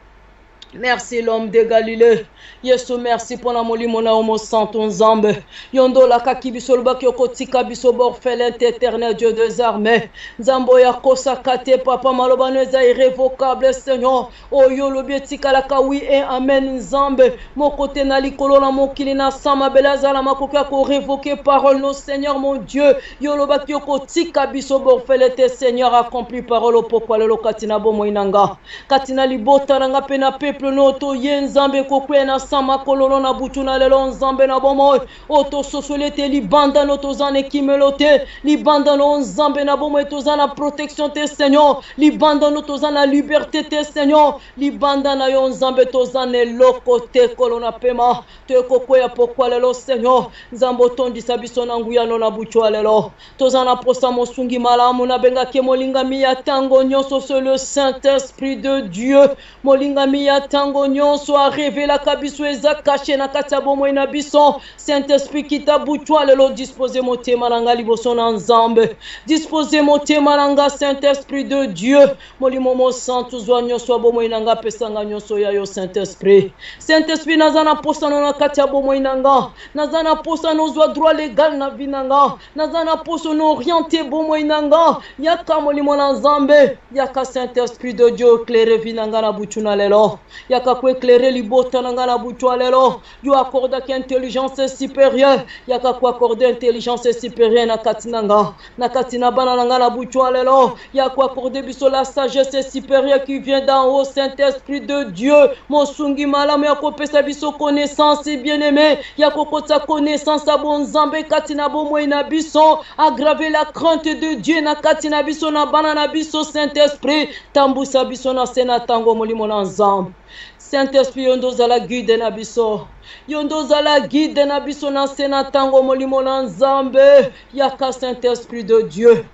Merci l'homme de Galilée. Yesu merci pour la molimo na homo santo nzambe. Yondo la kaki biso lubaki okotika biso borfelin éternel Dieu des armées. Nzambo ya kosa kate papa malobano eza irrévocable Seigneur. Oyo lobietika la kawi et amen nzambe. Mon côté na likolo na mokili na sama belaza la makoki ko révoquer parole no Seigneur mon Dieu. Yo lobaki okotika biso borfelin te Seigneur accompli parole pokwa lelo katina bomo inanga. Katina libota nanga pena peuple no to yenzambe kokwe na sama kololo na butuna lelo nzambe na bomo oto sosolete libanda no tozane kimelote libanda no nzambe na bomo tozana protection te Seigneur libanda no tozana liberté te Seigneur libanda na yo nzambe tozane lokote kolona pema te kokwe pokwa lelo Seigneur nzambo tondisa biso na nguya no na butwa lelo tozana posa mosungi malamu na benga ke molingami ya tango nyonso sur le Saint-Esprit de Dieu molingami ya tango nyonso a révéla kabiso eza caché na kati ya bomo na biso Saint-Esprit kita butwa lelo disposer motema nanga liboso na nzambe disposer motema nanga Saint-Esprit de Dieu molimo mo santu zwa nyonso bomo nanga pesanga nyonso ya yo Saint-Esprit Saint-Esprit nazana posa na kati ya bomo nanga nazana posa no zwa droit légal na vinanga nazana posa no orienter bomo nanga yaka molimo na nzambe yaka Saint-Esprit de Dieu éclairer vinanga na butuna lelo yaka ko éclairer libota nanga na butwa lelo yo accorda ki intelligence supérieure yaka ko accorder intelligence supérieure na katina bana nanga na butwa lelo yako accorder biso la sagesse supérieure qui vient d'en haut Saint-Esprit de Dieu mosungi malamu yako pesa biso connaissance bien-aimé yako kota connaissance a bon nzambe katina bomo ina biso aggraver la crainte de Dieu na katina biso na bana na biso Saint-Esprit tambusa biso na sena tango molimo na nzambe Saint-Esprit yondo zala guide na biso yondo zala guide na biso na sena tango molimo na nzambe yaka Saint-Esprit de Dieu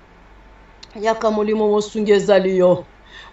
yaka molimo mosungi ezali yo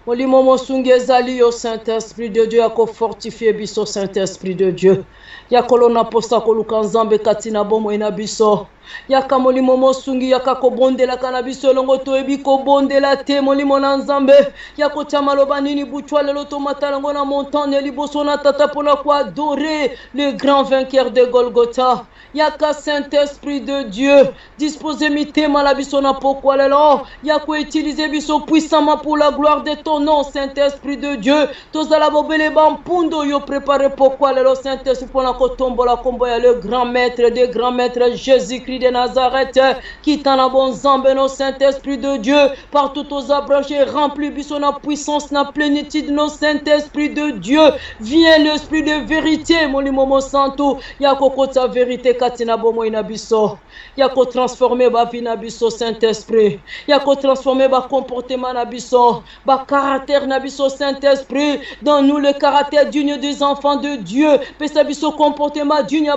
molimo mosungi ezali yo Saint-Esprit de Dieu yako fortifier biso Saint-Esprit de Dieu yakolona posa koluka nzambe katina bomo ina biso yaka molimo mosungi yaka kobondela kana biso longo toyebi kobondela te molimo na nzambe yako chama loba nini butwa lelo to matalango na montagne liboso na tata pona ko adorer le grand vainqueur de Golgotha yaka Saint-Esprit de Dieu disposer mitema la biso na pokwa lelo yako utiliser biso puissamment pour la gloire de ton nom Saint-Esprit de Dieu tozala bobele bampundo yo préparer pokwa lelo Saint-Esprit pona ko tombola kombo ya le grand maître des grands maîtres Jésus-Christ de Nazareth qui t'en a bon nzambe no Saint-Esprit de Dieu partout aux abrachés remplis biso na puissance na plénitude no Saint-Esprit de Dieu viens l'esprit de vérité molimo mo santo yako kota vérité katina bomo ina biso yako transformer ba vie na biso Saint-Esprit yako transformer ba comportement na biso ba caractère na biso Saint-Esprit dans nous le caractère digne des enfants de Dieu pesa biso comportement digne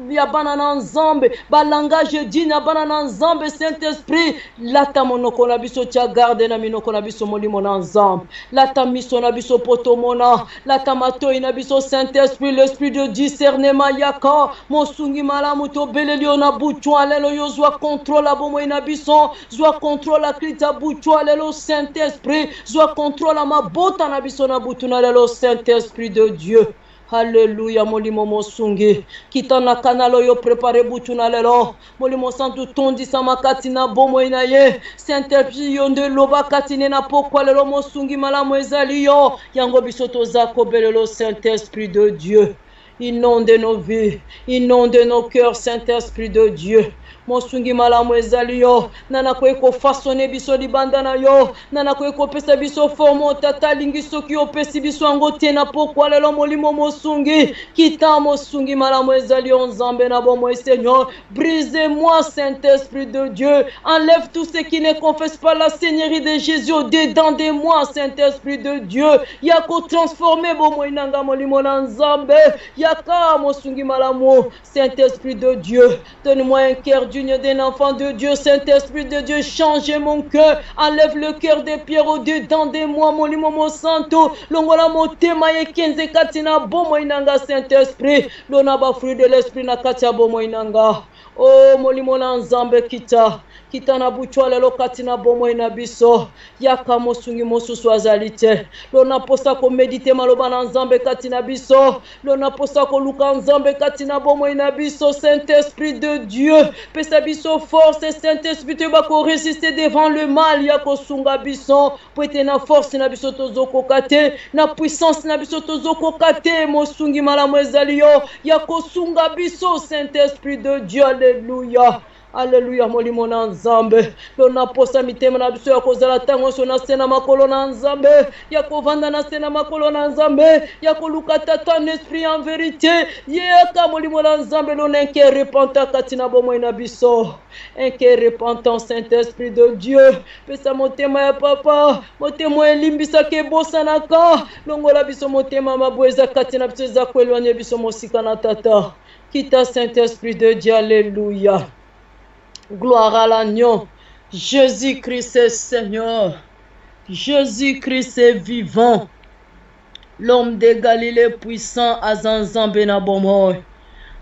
ya banana nzambe ba langage digne ya banana nzambe Saint-Esprit lata monoko na biso tia garde na minoko na biso molimo na nzambe lata miso na biso potomona lata matoi na biso Saint-Esprit l'esprit de discernement yaka mosungi malamu to belelio na butwa lelo yo zwa contrôle abomo ina biso zwa contrôle akrita butwa lelo Saint-Esprit zwa contrôle mabota na biso na butuna lelo Saint-Esprit de Dieu. Alléluia, molimo mosungi. Kitana kanalo yo prepare butuna lelo. Molimo santu tondi sama katina bomo inaye. Saint-Esprit yonde loba katine na pokwa lelo mosungi malamu ezali yo. Yango bisoto zako belelo Saint-Esprit de Dieu. Inonde nos vies, inonde nos cœurs, Saint-Esprit de Dieu. Mosungi malamu ezali yo. Nana ko façonner biso libandana yo. Nana ko pesa biso formo tata lingiso ki opesi biso angote na pokwa lelo molimo mosungi. Kita mosungi malamu ezali yo nzambe na bomo Seigneur. Brise-moi Saint-Esprit de Dieu. Enlève tout ce qui ne confesse pas la Seigneurie de Jésus au-dedans de moi Saint-Esprit de Dieu. Yako transformer bomo inanga molimo na nzambe. Yaka mosungi malamu Saint-Esprit de Dieu. Donne-moi un cœur digne d'un enfant de Dieu, Saint-Esprit de Dieu, change mon cœur, enlève le cœur de pierre au-dedans de moi, molimo mo santo, longola mo tema ye kenze katina bomo inanga Saint-Esprit, lona ba fruit de l'esprit na katia bomo inanga. Oh molimo na nzambe kita na buchwa lelo katina bomo ina biso yaka mosungi mosusu azalite lona posa ko medite maloba na nzambe katina biso lona posa ko luka nzambe katina bomo ina biso Saint-Esprit de Dieu pesa biso force Saint-Esprit te ba ko résister devant le mal yako sunga biso poete na force na biso tozoko kate na puissance na biso tozoko kate mosungi malamu ezali yo yako sunga biso Saint-Esprit de Dieu. Alléluia. Alléluia, molimo na nzambe. Lona posa mitema na biso ya kozala tango so na sena makolo na nzambe. Ya kovanda na sena makolo na nzambe. Ya koluka tata en esprit en vérité. Yeka molimo na nzambe lona un cœur repentant katina bomo na biso. Un cœur repentant Saint-Esprit de Dieu. Pesa motema ya papa. Motema elimbisa ke bosa naka. Longola biso motema mabweza katina biso za kwelwanye biso mosika na tata. Kita Saint-Esprit de Dieu. Alléluia. Gloire à l'agneau. Jésus-Christ est Seigneur. Jésus-Christ est vivant. L'homme de Galilée puissant à Zanzambe na bomoy.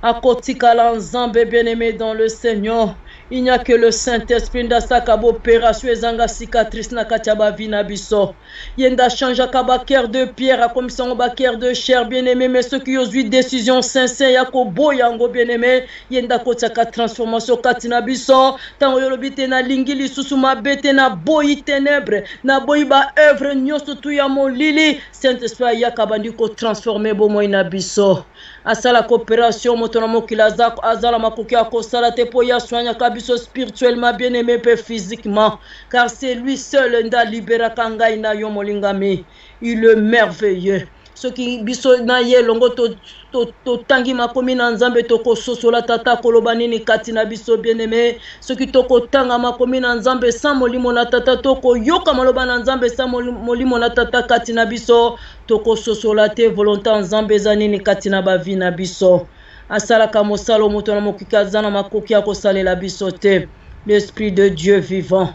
À Kotikala Nzambe bien-aimé dans le Seigneur. Il n'y a que le Saint-Esprit d'Asakabo opération ezanga cicatrice na katiaba vina biso. Yenda change kaba cœur de pierre à comme son ba cœur de chair bien-aimé mais ceux qui ont eu décision sincère yako boyango bien-aimé yenda kotaka transformation katina biso tango yolobite na lingili susuma bete na boyi ténèbres na boyi ba œuvre nyoso tu ya molili Saint-Esprit yakabandi ko transformer bomo ina biso. Asala coopération motona mokila zako azala makoki akosala te po ya soigna kabiso spirituellement bien-aimé pe physiquement car c'est lui seul nda libera kanga ina yo molingami. Il est merveilleux. Ce qui biso na ye longo to tangi makomi na nzambe toko sosola tata kolobani ni katina biso bien-aimé. Ce qui toko tanga makomi na nzambe sa molimo na tata toko yoka maloba na nzambe sa molimo na tata katina biso toko sosola te volonté nzambe zani ni katina ba vi na biso. Asala kamosalo moto na mokika zana makoki akosalela biso te. L'Esprit de Dieu vivant.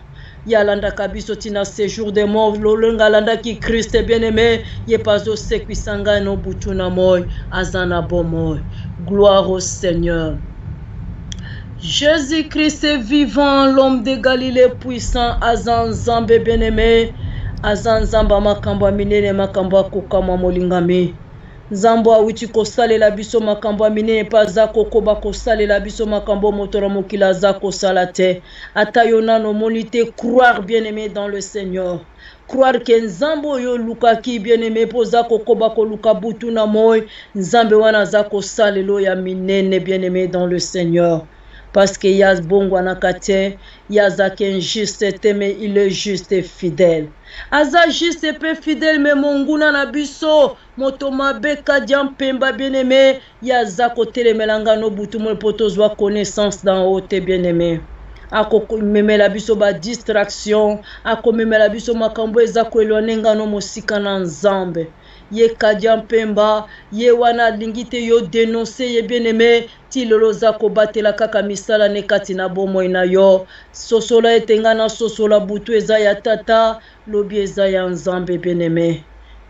Yalanda kabiso tina séjour des morts lolonga landa ki Christ bien-aimé ye pazo sekwisanga no butuna moy azana bomoy. Gloire au Seigneur. Jésus-Christ est vivant, l'homme de Galilée puissant azan Nzambe bien-aimé azan Nzamba makamba minene makamba kokama molingami. Nzambo awiti kosalela biso makambo minene paza kokoba kosalela biso makambo motora mokila za kosala te. Ata yonano monite croire bien-aimé dans le Seigneur. Croire que Nzambo yo lukaki bien-aimé poza kokoba ko luka butu na moy Nzambe wana za kosalelo ya minene bien-aimé dans le Seigneur. Parce que yaz bongo anakate yazaken juste te mais il est juste et fidèle. Aza juste et peu fidèle mais monguna na biso motoma beka diampemba bien-aimé yazako telemelanga no butu mo potozwa connaissance dans haute bien-aimé. Ako memela biso ba distraction ako memela biso makambo ezako elonenga no mosika na Nzambe. Ye kadia mpemba ye wana lingite yo dénoncer ye bien-aimé ti lolo zako batela kaka misala ne katina bomo ina yo sosola etenga na sosola butu eza ya tata lobi eza ya Nzambe bien-aimé.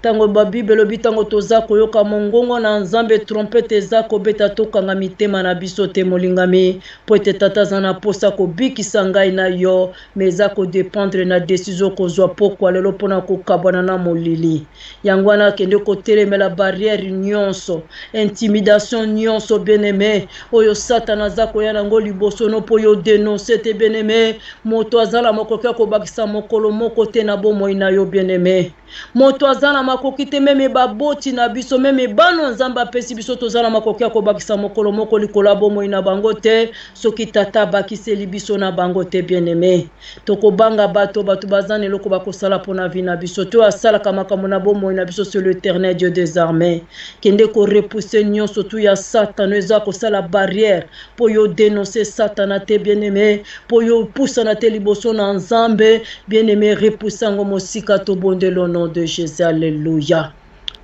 tango babible lobi tango toza koyoka mongongo na nzambe trompete eza kobeta tokanga mitema na biso te molingami po ete tata aza na posa kobikisa ngai na yo me eza kodependre na desizio kozwa pokwa lelo mpona kokabwana na molili yango wana akende kotelemela barriere nyonso intimidation nyonso bien-aimé oyo satana aza koya nango liboso no po yo denonse te bien-aimé moto azala makoki ya kobakisa mokolo moko te na bomoi na yo bien-aimé moto azala makoki te meme baboti na biso meme bano nzambe apesi biso tozala makoki ya kobakisa mokolo moko likolo ya bomoi na bango te soki tata abakiseli biso na bango te bien-aimé tokobanga bato bazana eloko bakosala mpona vi na biso to asalaka makambo na bomoi na biso sur l'éternel Dieu des armées kende korepouse nyonso tu ya satana eza kosala barrière po yo dénoncer satana te bien-aimé po yo pusana te liboso na nzambe bien-aimé repoussango mosika to bondelo au nom de Jésus alléluia.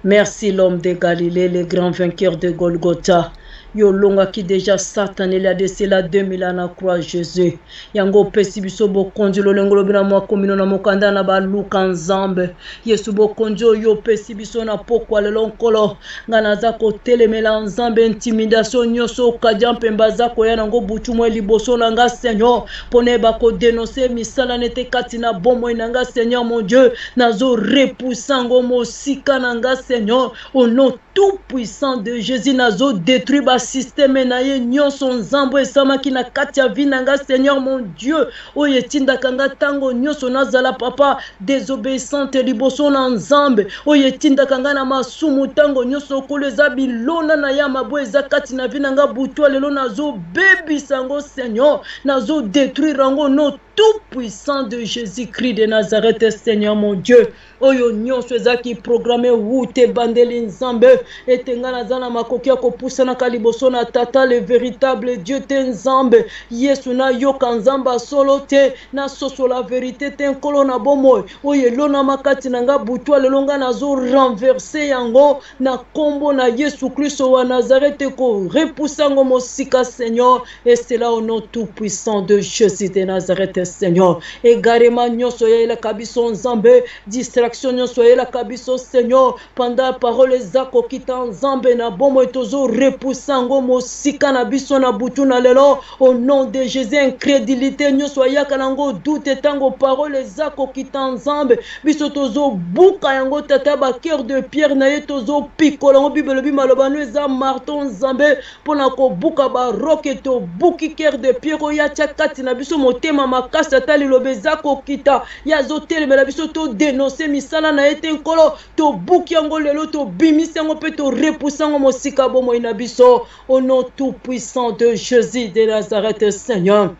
Merci l'homme de Galilée le grand vainqueur de Golgotha. Yo longa ki déjà Satan il a décé la 2000 ans na croix Jésus yango pesi biso bokonzi lolengolo bina mwa komino na mokanda na baluka nzambe Yesu bokonzi yo pesi biso na pokwa lelo nkolo ngana za ko telemela nzambe intimidation nyoso kadia mpemba za ko ya nango butu mwe liboso na nga Seigneur pone ba ko dénoncer misala nete kati na bomo na nga Seigneur mon Dieu nazo repoussango mosika na nga Seigneur au nom tout puissant de Jésus nazo détruire ba système na ye nyonso nzambo esama ki na kati ya vi na nga Seigneur mon Dieu oyo etinda kanga tango nyonso nazala papa désobéissante liboso na nzambe oyo etinda kanga na masumu tango nyonso kolo eza bilona na ya mabo eza kati na vi na nga butu lelo nazo bebisa ngo Seigneur nazo détruire ngo no tout puissant de Jésus-Christ de Nazareth Seigneur mon Dieu oyo nyonso ezaki programmé wute bandeli nzambe etenga nazana makoki ya kopusana kaliboso na tata le véritable Dieu te nzambe Yesu na yoka nzamba solo te na soso la vérité te nkolo na bomoy oyo elona makati na nga butu lelo nga nazo renverser yango na kombo na Yesu Kristo wa Nazareth ko repousango mosika Seigneur et c'est là au nom tout puissant de Jésus de Nazareth Seigneur égarement nyonso ya la kabiso nzambe distraction nyonso ya la kabiso Seigneur pendant parole zako kita nzambe na bomo tozo repousango mosika na biso na butu na lelo au nom de Jésus incrédulité nyonso ya kanango doute tango parole zako kita nzambe biso tozo buka yango tata ba cœur de pierre na ye tozo pikola ngo bible bimalobano eza marton nzambe pona ko buka ba roke to buki cœur de pierre ya kati na biso motema makasa tali lobeza ko kita ya zotel mela biso to dénoncer misala na ete nkolo to buki yango lelo to bimisi yango pe to repousser yango mosika bomo ina biso au nom tout puissant de Jésus de Nazareth Seigneur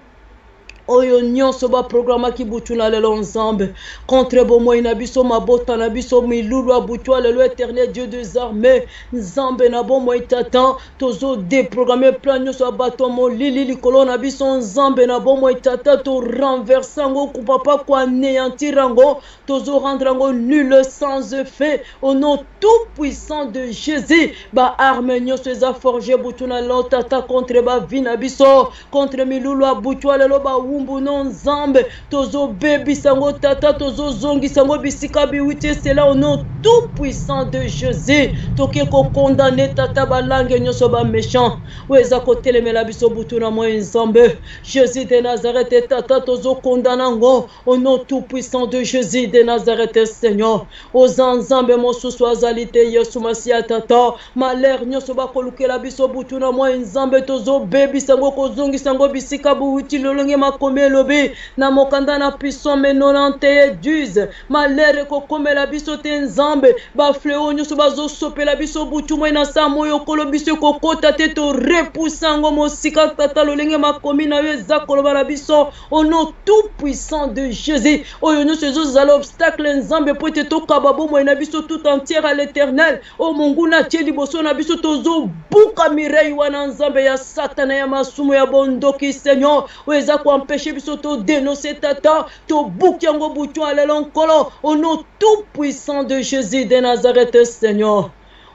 oyo nyonso ba programa ki butu na lelo nzambe contre bomo ina biso mabota na biso milulu abutu lelo éternel Dieu des armées nzambe na bomo itata tozo déprogrammer plan nyonso bato molili likolo na biso nzambe na bomo itata to renverser ngo ku papa kwa anéantir ngo tozo rendre ngo nul sans effet au nom tout puissant de Jésus ba arme nyonso eza forger butu na lelo tata contre ba vina biso contre milulu abutu lelo ba wumbu non nzambe tozo bebi sango tata tozo zongi sango bisika biwiti c'est là au nom tout puissant de Jésus toke ko condamner tata balange nyoso ba méchant weza ko telemela biso butu na mo nzambe Jésus de Nazareth tata tozo condamner ngo au nom tout puissant de Jésus de Nazareth Seigneur aux nzambe mo suswazalité Yesu Masia tata malheur nyoso ba kolukela biso butu na mo nzambe tozo bebi sango ko zongi sango bisika biwiti lolonge makome lobi na mokanda na puissant me 91 malheur ko komela biso te nzambe ba fleo nyoso bazo sopela biso butu mo na sa moyo kolo biso ko kota te to repoussango mosika tata lolenge makomi na yo zakolo la biso au nom tout puissant de Jésus oyo nyoso zo zala obstacle nzambe po te to kababo mo na biso tout entière à l'éternel o mungu na tie liboso na biso tozo buka mirei wana nzambe ya satana ya masumu ya bondoki Seigneur weza ko empêcher biso to dénoncer tata to buki yango butu alelo nkolo au nom tout puissant de Jésus de Nazareth Seigneur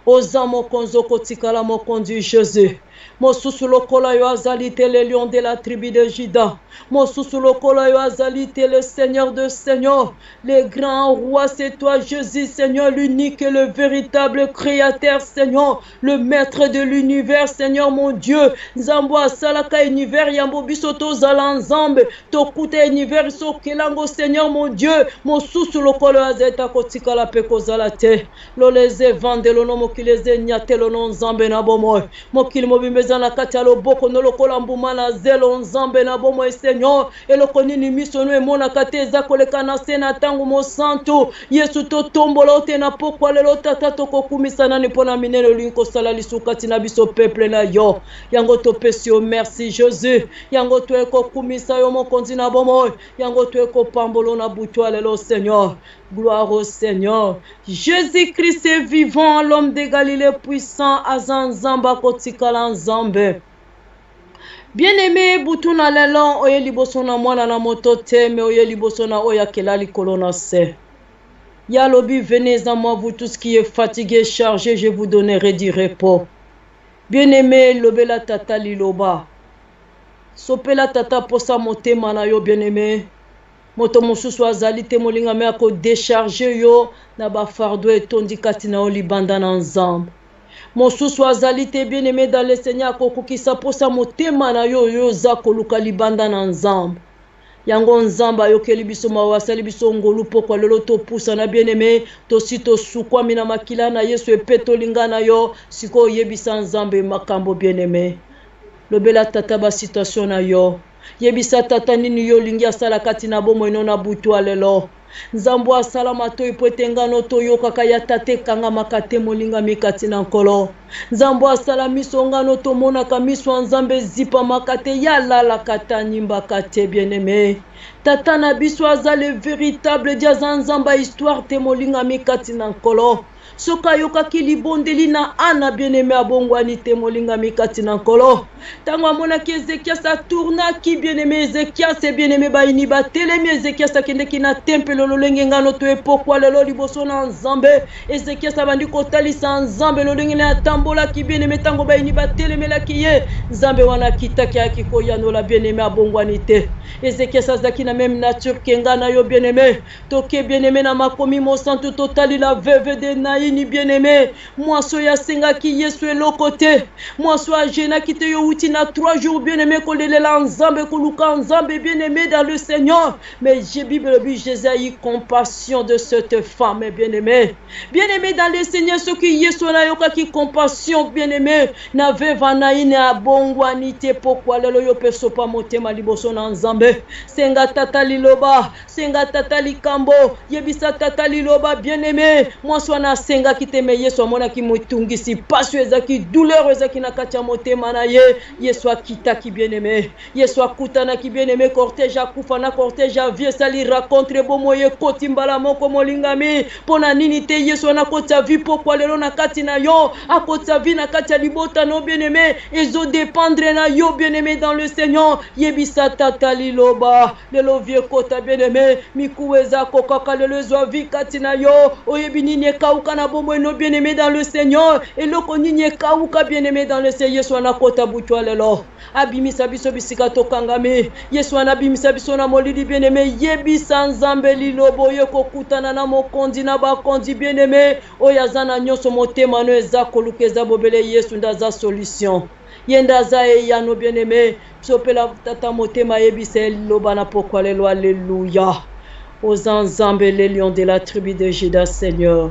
oza mokonzo kotikala mokonzi Jésus Mosusu lokola yo azalite le lion de la tribu de Juda. Mosusu lokola yo azalite le Seigneur de Seigneur. Le grand roi, c'est toi Jésus, Seigneur, l'unique et le véritable créateur, Seigneur, le maître de l'univers, Seigneur mon Dieu. Nzambo asalaka univers yambo biso tozala nzambe. Tokuta univers so kelango, Seigneur mon Dieu. Mosusu lokolo azeta kotikala pe kozala te. Loleze vande lono mokileze nyate lono nzambe na bomoy. Mokili mobimbeza na kati ya loboko no lokola mbuma na zelo nzambe na bomoy, Seigneur. Eloko nini miso no emona kate eza koleka na se na tango mo santo. Yesu to tombola te na pokwa lelo tata tokokumisa nani pona minelo linko sala lisukati na biso peuple na yo. Yango to pesi o merci Jésus. Yango to eko kumisa yo mokonzi na bomoy. Yango to eko pambolo na butwa lelo, Seigneur. Gloire au Seigneur. Jésus-Christ est vivant, l'homme de Galilée puissant, azanzamba kotikala nzambe. Bien-aimé, Boutuna Lelon, oye libosona mwana na motote, mais oye libosona oya kelali kolona se. Yalobi, venez à moi, vous tous qui êtes fatigués, chargés, je vous donnerai du repos. Bien-aimé, lobela tata liloba. Sopela tata posa motema na yo, bien-aimé. Moto mosusu azali te molinga me ako décharger yo na ba fardeau etondi kati na olibanda na nzambe. Mosusu azali te bien-aimé dans le Seigneur ako kokisa posa motema na yo yo za koluka libanda na nzambe. Yango nzamba yokeli biso mawasali biso ngolu pokwa lelo to pusa na bien-aimé to sito sukwa mina makila na Yesu epeto lingana yo siko yebisa nzambe makambo bien-aimé. Lobela tata ba situation na yo. Yebisa tata nini yo lingi asala kati na bomo ino na butu alelo. Nzambo asala mato ipoetenga no to yo kaka ya tate kanga makate molinga mikati na nkolo. Nzambo asala miso nga no to mona ka miso nzambe zipa makate ya lala kata nyimba kate bien-aimé. Tata na biso azale véritable dia nzamba histoire te molinga mikati na nkolo. Soka yoka kilibondeli na ana bien-aimé abongwani te molinga mikati na nkolo. Tango amona ki Ezekias a tourna ki bien-aimé Ezekias e bien-aimé ba ini ba telemi Ezekias akende ki na temple lolenge ngano to epokwa lelo liboso na nzambe. Ezekias abandi kotalisa nzambe lolenge na tambola ki bien-aimé tango ba ini ba telemela ki ye nzambe wana kitaki akikoya no la bien-aimé abongwani te. Ezekias azaki na même nature kenga na yo bien-aimé. Toke bien-aimé na makomi mo santo totali la veuve de Naïni bien-aimé. Moi soya senga ki Yesu elokote. Moi soya jena ki te yo uti na 3 jours bien-aimé kolelela nzambe koluka nzambe bien-aimé dans le Seigneur. Mais j'ai Bible Jésus a eu compassion de cette femme bien-aimé. Bien-aimé dans le Seigneur ce qui Yesu na yoka ki compassion bien-aimé na veuve Naïni abongwani te pokwa lelo yo peso pa motema liboso na nzambe. Senga tata liloba, senga tata likambo, yebisa tata liloba bien-aimé. Moi soya na senga kiteme Yesu amona ki mutungisi pasio ezaki douleur ezaki na kacha motema na ye. Yesu akitaki bien-aimé. Yesu akutana ki bien-aimé cortège akufa na cortège vie sali racontre bomoye kotimbala moko molingami. Pona nini te Yesu na kota vie pokwa lelo na kati na yo. Akota vie na kati ya libota no bien-aimé. Ezo dépendre na yo bien-aimé dans le Seigneur. Yebisa tata liloba. Lelo vie kota bien-aimé. Mikuweza kokaka lelo zo vie kati na yo. Oyebi nini kauka na bomo no bien-aimé dans le Seigneur. Et loko nini kauka bien-aimé dans le Seigneur. Yesu na kota butwa lelo. Abimisa biso bisika tokangami. Yesu anabimisa biso na molidi bien-aimé. Yebisa nzambe lilobo yeko kutana na mokondi na bakondi bien-aimé. Oyazana nyoso motema no eza kolukeza bobele Yesu ndaza solution. Yenda za yano bien-aimé. Sopela tata motema yebisa liloba na pokwa lelo alléluia. Aux nzambe les lions de la tribu de Juda Seigneur.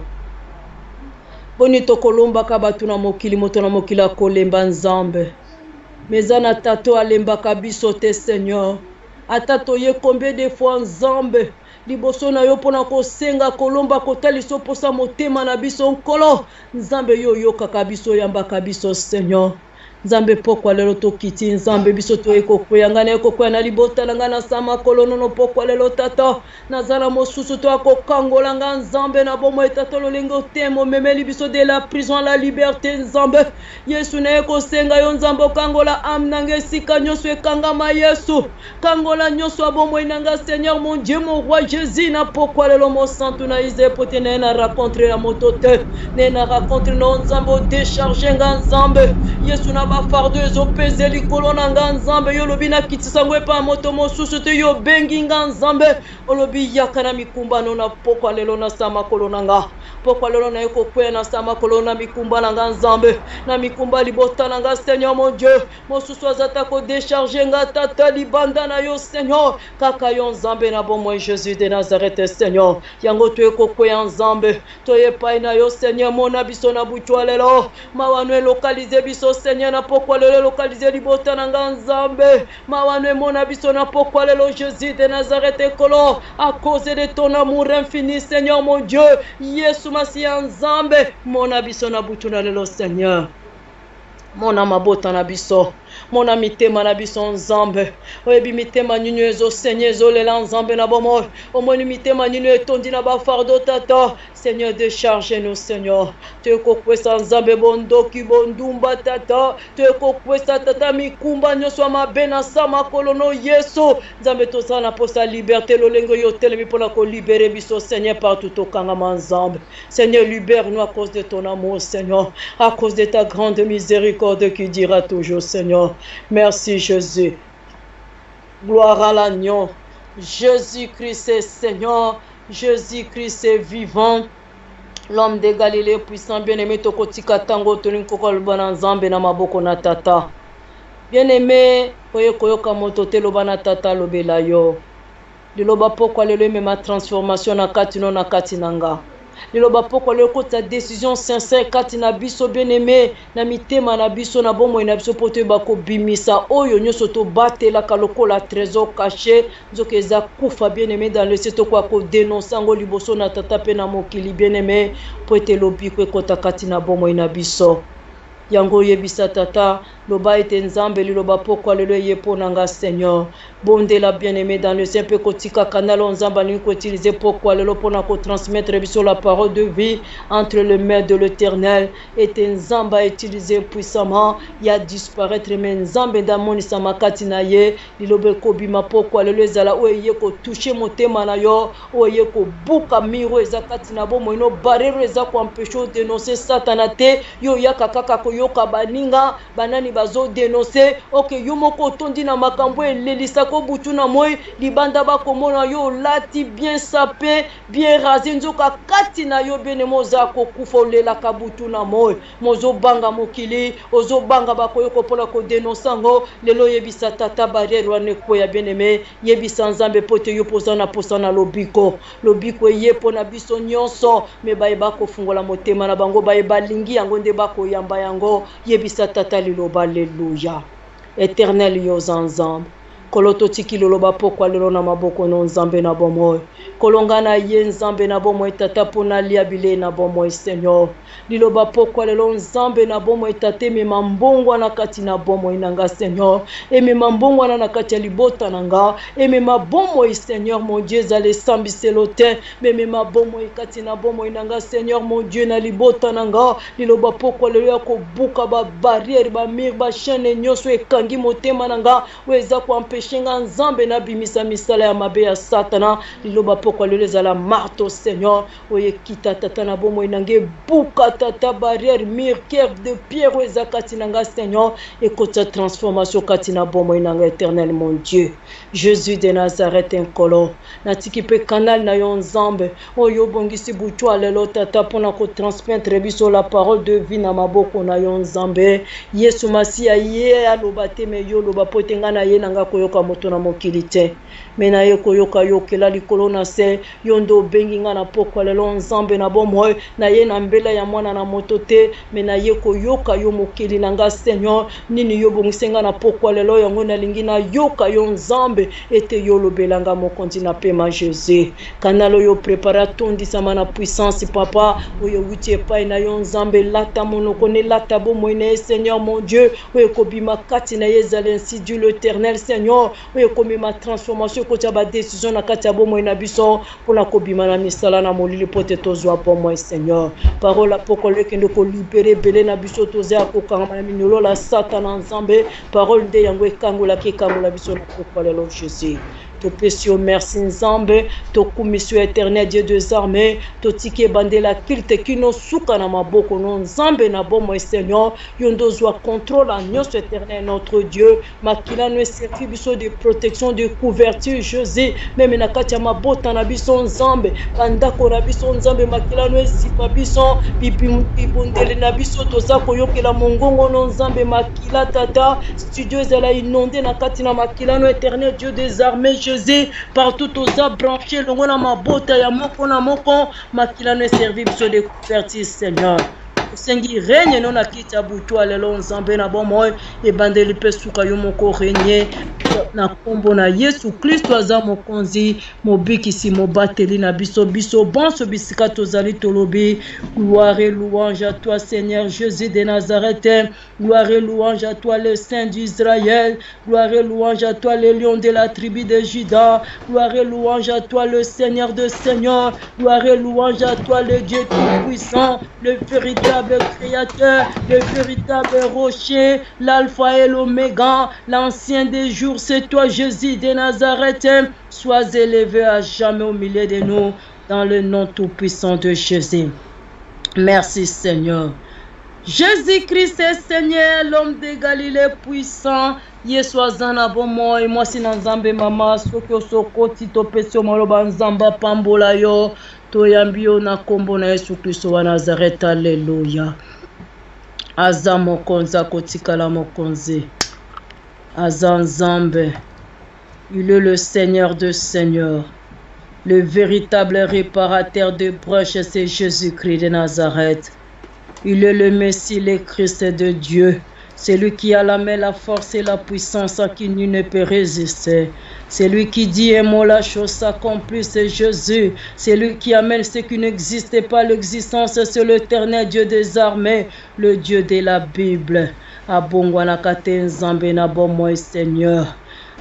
Bonito kolomba kabatu na mokili moto na mokila kolemba nzambe. Mezana tato alemba kabiso te Seigneur. Atato ye combien de fois nzambe. Liboso na yo pona kosenga kolomba kotaliso posa motema na biso nkolo. Nzambe yo yo kakabiso yamba kabiso Seigneur. Nzambe pokwa lelo tokiti nzambe biso to ekokweya ekokweya na libota langa na sama kolono no pokwa lelo tata nazala mosusu to akokangola nga nzambe na bomo etato lolengo temo memeli biso de la prison à la liberté nzambe Yesu na ekosenga yo nzambe kangola amnanga esika nyoso ekangama Yesu kangola nyoso abomo inanga Seigneur mon Dieu mon roi Jésus na pokwa lelo mo santu na ize pote na rencontre ya motote na rencontre no nzambe décharger nga nzambe Yesu na fardeau ezopesa likolo na nga nzambe yo lobi nakitisa ngo epa moto mosusu te yo bengi nga nzambe olobi yaka na mikumbano na pokwa lelo na sama kolo na nga pokwa lelo na yeko kwe na sama kolo na mikumba na nga nzambe na mikumba libota na nga Seigneur mon Dieu mosusu azata ko décharger nga tata libanda na yo Seigneur kaka yo nzambe na bon moi Jésus de Nazareth Seigneur yango to yeko kwe nzambe to yepa na yo Seigneur mona biso na butwa lelo mawanwe localiser biso Seigneur na pokwa lelo localiser libota na nga nzambe mawanwe mona biso na pokwa lelo Jésus de Nazareth kolo à cause de ton amour infini Seigneur mon Dieu Yesu Masiya nzambe mona biso na butu na lelo Seigneur mona mabota na biso mona mitema na biso nzambe oyebi mitema nyinyo ezo Seigneur ezolela nzambe na bomo omoni mitema nyinyo etondi na bafardo tata Seigneur décharge-nous Seigneur te kokwesa nzambe bondoki bondumba tata te kokwesa tata mikumba nyonso mabe na sama kolono Yesu nzambe tosala na posa liberté lolengo yo telemi pona ko libérer biso Seigneur partout tokangama nzambe Seigneur libère-nous à cause de ton amour Seigneur à cause de ta grande miséricorde qui dira toujours Seigneur. Merci Jésus. Gloire à l'agneau. Jésus-Christ est Seigneur. Jésus-Christ est vivant. L'homme de Galilée puissant bien-aimé tokotika tango toninkoko lobana nzambe na maboko na tata. Bien-aimé koyoka moto te lobana tata lobela yo. Liloba pokwa lelo mema transformation na kati no na kati nanga. Liloba pokwa lelo ta décision sincère kati na biso bien-aimé na mitema na biso na bomo na biso poto bako bimisa oyo nyoso to batela kalokola trésor caché nzoke za kufa bien-aimé dans le site kwa ko dénoncer ngo liboso na tata pe na mokili bien-aimé poete lobi ko kota kati na bomo na biso yango yebisa tata loba ete nzambe liloba pokwa lelo yepo nanga Seigneur bonde la bien-aimé dans le simple kotika canal nzamba ni ko utiliser pokwa lelo pona ko transmettre biso la parole de vie entre les mains de l'Éternel et nzamba utiliser puissamment ya disparaître mais nzambe damoni samakati na ye lilobe ko bima pokwa lelo ezala oye ko toucher motema na yo oye ko buka miro ezakati na bomo ino barero ezako empêcher dénoncer satana te yo yakaka ko yoka baninga banani bazo dénoncer OK yo moko tondi na makambo elelisa ko butu na moy libanda ba komona yo lati bien sapé bien rasé nzoka kati na yo benemo za ko kufolela kabutu na moy mozo banga mokili ozo banga ba ko yoko pola ko dénoncer ngo lelo yebisa tata barrière wane ko ya bien-aimé yebisa nzambe pote yo posana lobiko yepo na biso nyonso me ba ko fungola motema na bango ba lingi yango nde ba ko yamba yango yebisa tata liloba Alléluia. Éternel yo zanzambe. Koloto tiki loloba pokwa lelo na maboko no nzambe na bomoy. Kolongana ye nzambe na bomoy tata pona liabile na bomoy Seigneur. Liloba pokwa lelo nzambe na bomoy tate me mambongwa na kati na bomoy nanga Seigneur. Et me mambongwa na kati ya libota nanga. Et me mabomoy Seigneur mon Dieu zale sambi selotin. Me mabomoy kati na bomoy nanga Seigneur mon Dieu na libota nanga. Liloba pokwa lelo ya ko buka ba barrière ba mir ba chaîne nyoso ekangi motema nanga. Weza ko peshenga nzambe na bimisa misala ya mabe ya satana liloba pokwa lelo za la marteau Seigneur oye kita tata na bomo inange buka tata barrière mur cœur de pierre weza kati nanga Seigneur et kota transformation kati na bomo inanga Éternel mon Dieu Jésus de Nazareth nkolo natiki pe canal na yo nzambe oyo bongisi butwa lelo tata pona ko transmettre biso la parole de vie na maboko na yo nzambe Yesu Masiya ye alobate me yo loba potenga na ye nanga yoka moto na mokili te mena ye koyoka yokela likolo na se yondo benginga na pokwa lelo nzambe na bomo na ye na mbela ya mwana na moto te mena ye koyoka yo mokili nanga Seigneur nini yo bongisenga na pokwa lelo yango na lingi na yoka yo nzambe ete yo lobelanga mokonzi na pema Jésus kanalo yo prépara tondisama na puissance papa oyo wutie pai na yo nzambe lata monoko ne lata bomo ne Seigneur mon Dieu oyo kobima kati na yezale ainsi Dieu l'Éternel Seigneur oyo komema transformation kotia ba décision na kati ya bomo na biso pona kobima na misala na molili pote tozwa bomo Seigneur parole apokole kende ko libérer belé na biso tozia ko kangama na minolo la satana nzambe parole de yango ekangola ke kangola biso na pokole lo Jésus Topesio merci Nzambe, tokumisio éternel Dieu des armées, totike bandela kilte kino suka na maboko no Nzambe na bomo Seigneur, yondo zwa contrôle en nyonso éternel notre Dieu, makila no servi biso de protection de couverture Jésus, même na kati ya mabota na biso Nzambe, bandako na biso Nzambe makila no esipa biso, bibundele na biso toza koyokela mongongo no Nzambe makila tata, studio ezala inondé na kati na makila no éternel Dieu des armées Jésus, partout aux branchés, le mot na mabota ya moko na moko, makila ne servi biso de couverture Seigneur. Sengi règne non akita butu alelo Nzambe na bomo e bandeli pe suka yo moko règne na kombo na Yesu Kristo aza mokonzi mobikisi mobateli na biso bonso bisika tozali tolobi. Gloire et louange à toi Seigneur Jésus de Nazareth, gloire et louange à toi le Saint d'Israël, gloire et louange à toi le lion de la tribu de Juda, gloire et louange à toi le Seigneur de Seigneurs, gloire et louange à toi le Dieu tout-puissant, le véritable créateur, le véritable rocher, l'alpha et l'oméga, l'ancien des jours, c'est toi Jésus de Nazareth. Sois élevé à jamais au milieu de nous, dans le nom tout-puissant de Jésus. Merci Seigneur. Jésus-Christ est Seigneur, l'homme de Galilée puissant. Yesu azana bomo et moi si Nzambe mama soki osokoti topesi maloba Nzamba pambola yo toyambio na kombo na Yesu Kristo wa Nazareth. Alléluia. Aza mokonzi akotikala mokonzi. Aza Nzambe. Il est le Seigneur de Seigneurs. Le véritable réparateur de brèches, c'est Jésus-Christ de Nazareth. Il est le Messie, le Christ de Dieu. C'est lui qui a la main, la force et la puissance à qui nul ne peut résister. C'est lui qui dit et mot la chose s'accomplit, c'est Jésus. C'est lui qui amène ce qui n'existait pas l'existence, c'est l'éternel Dieu des armées, le Dieu de la Bible. Abongwana kate Nzambe na bomo Seigneur.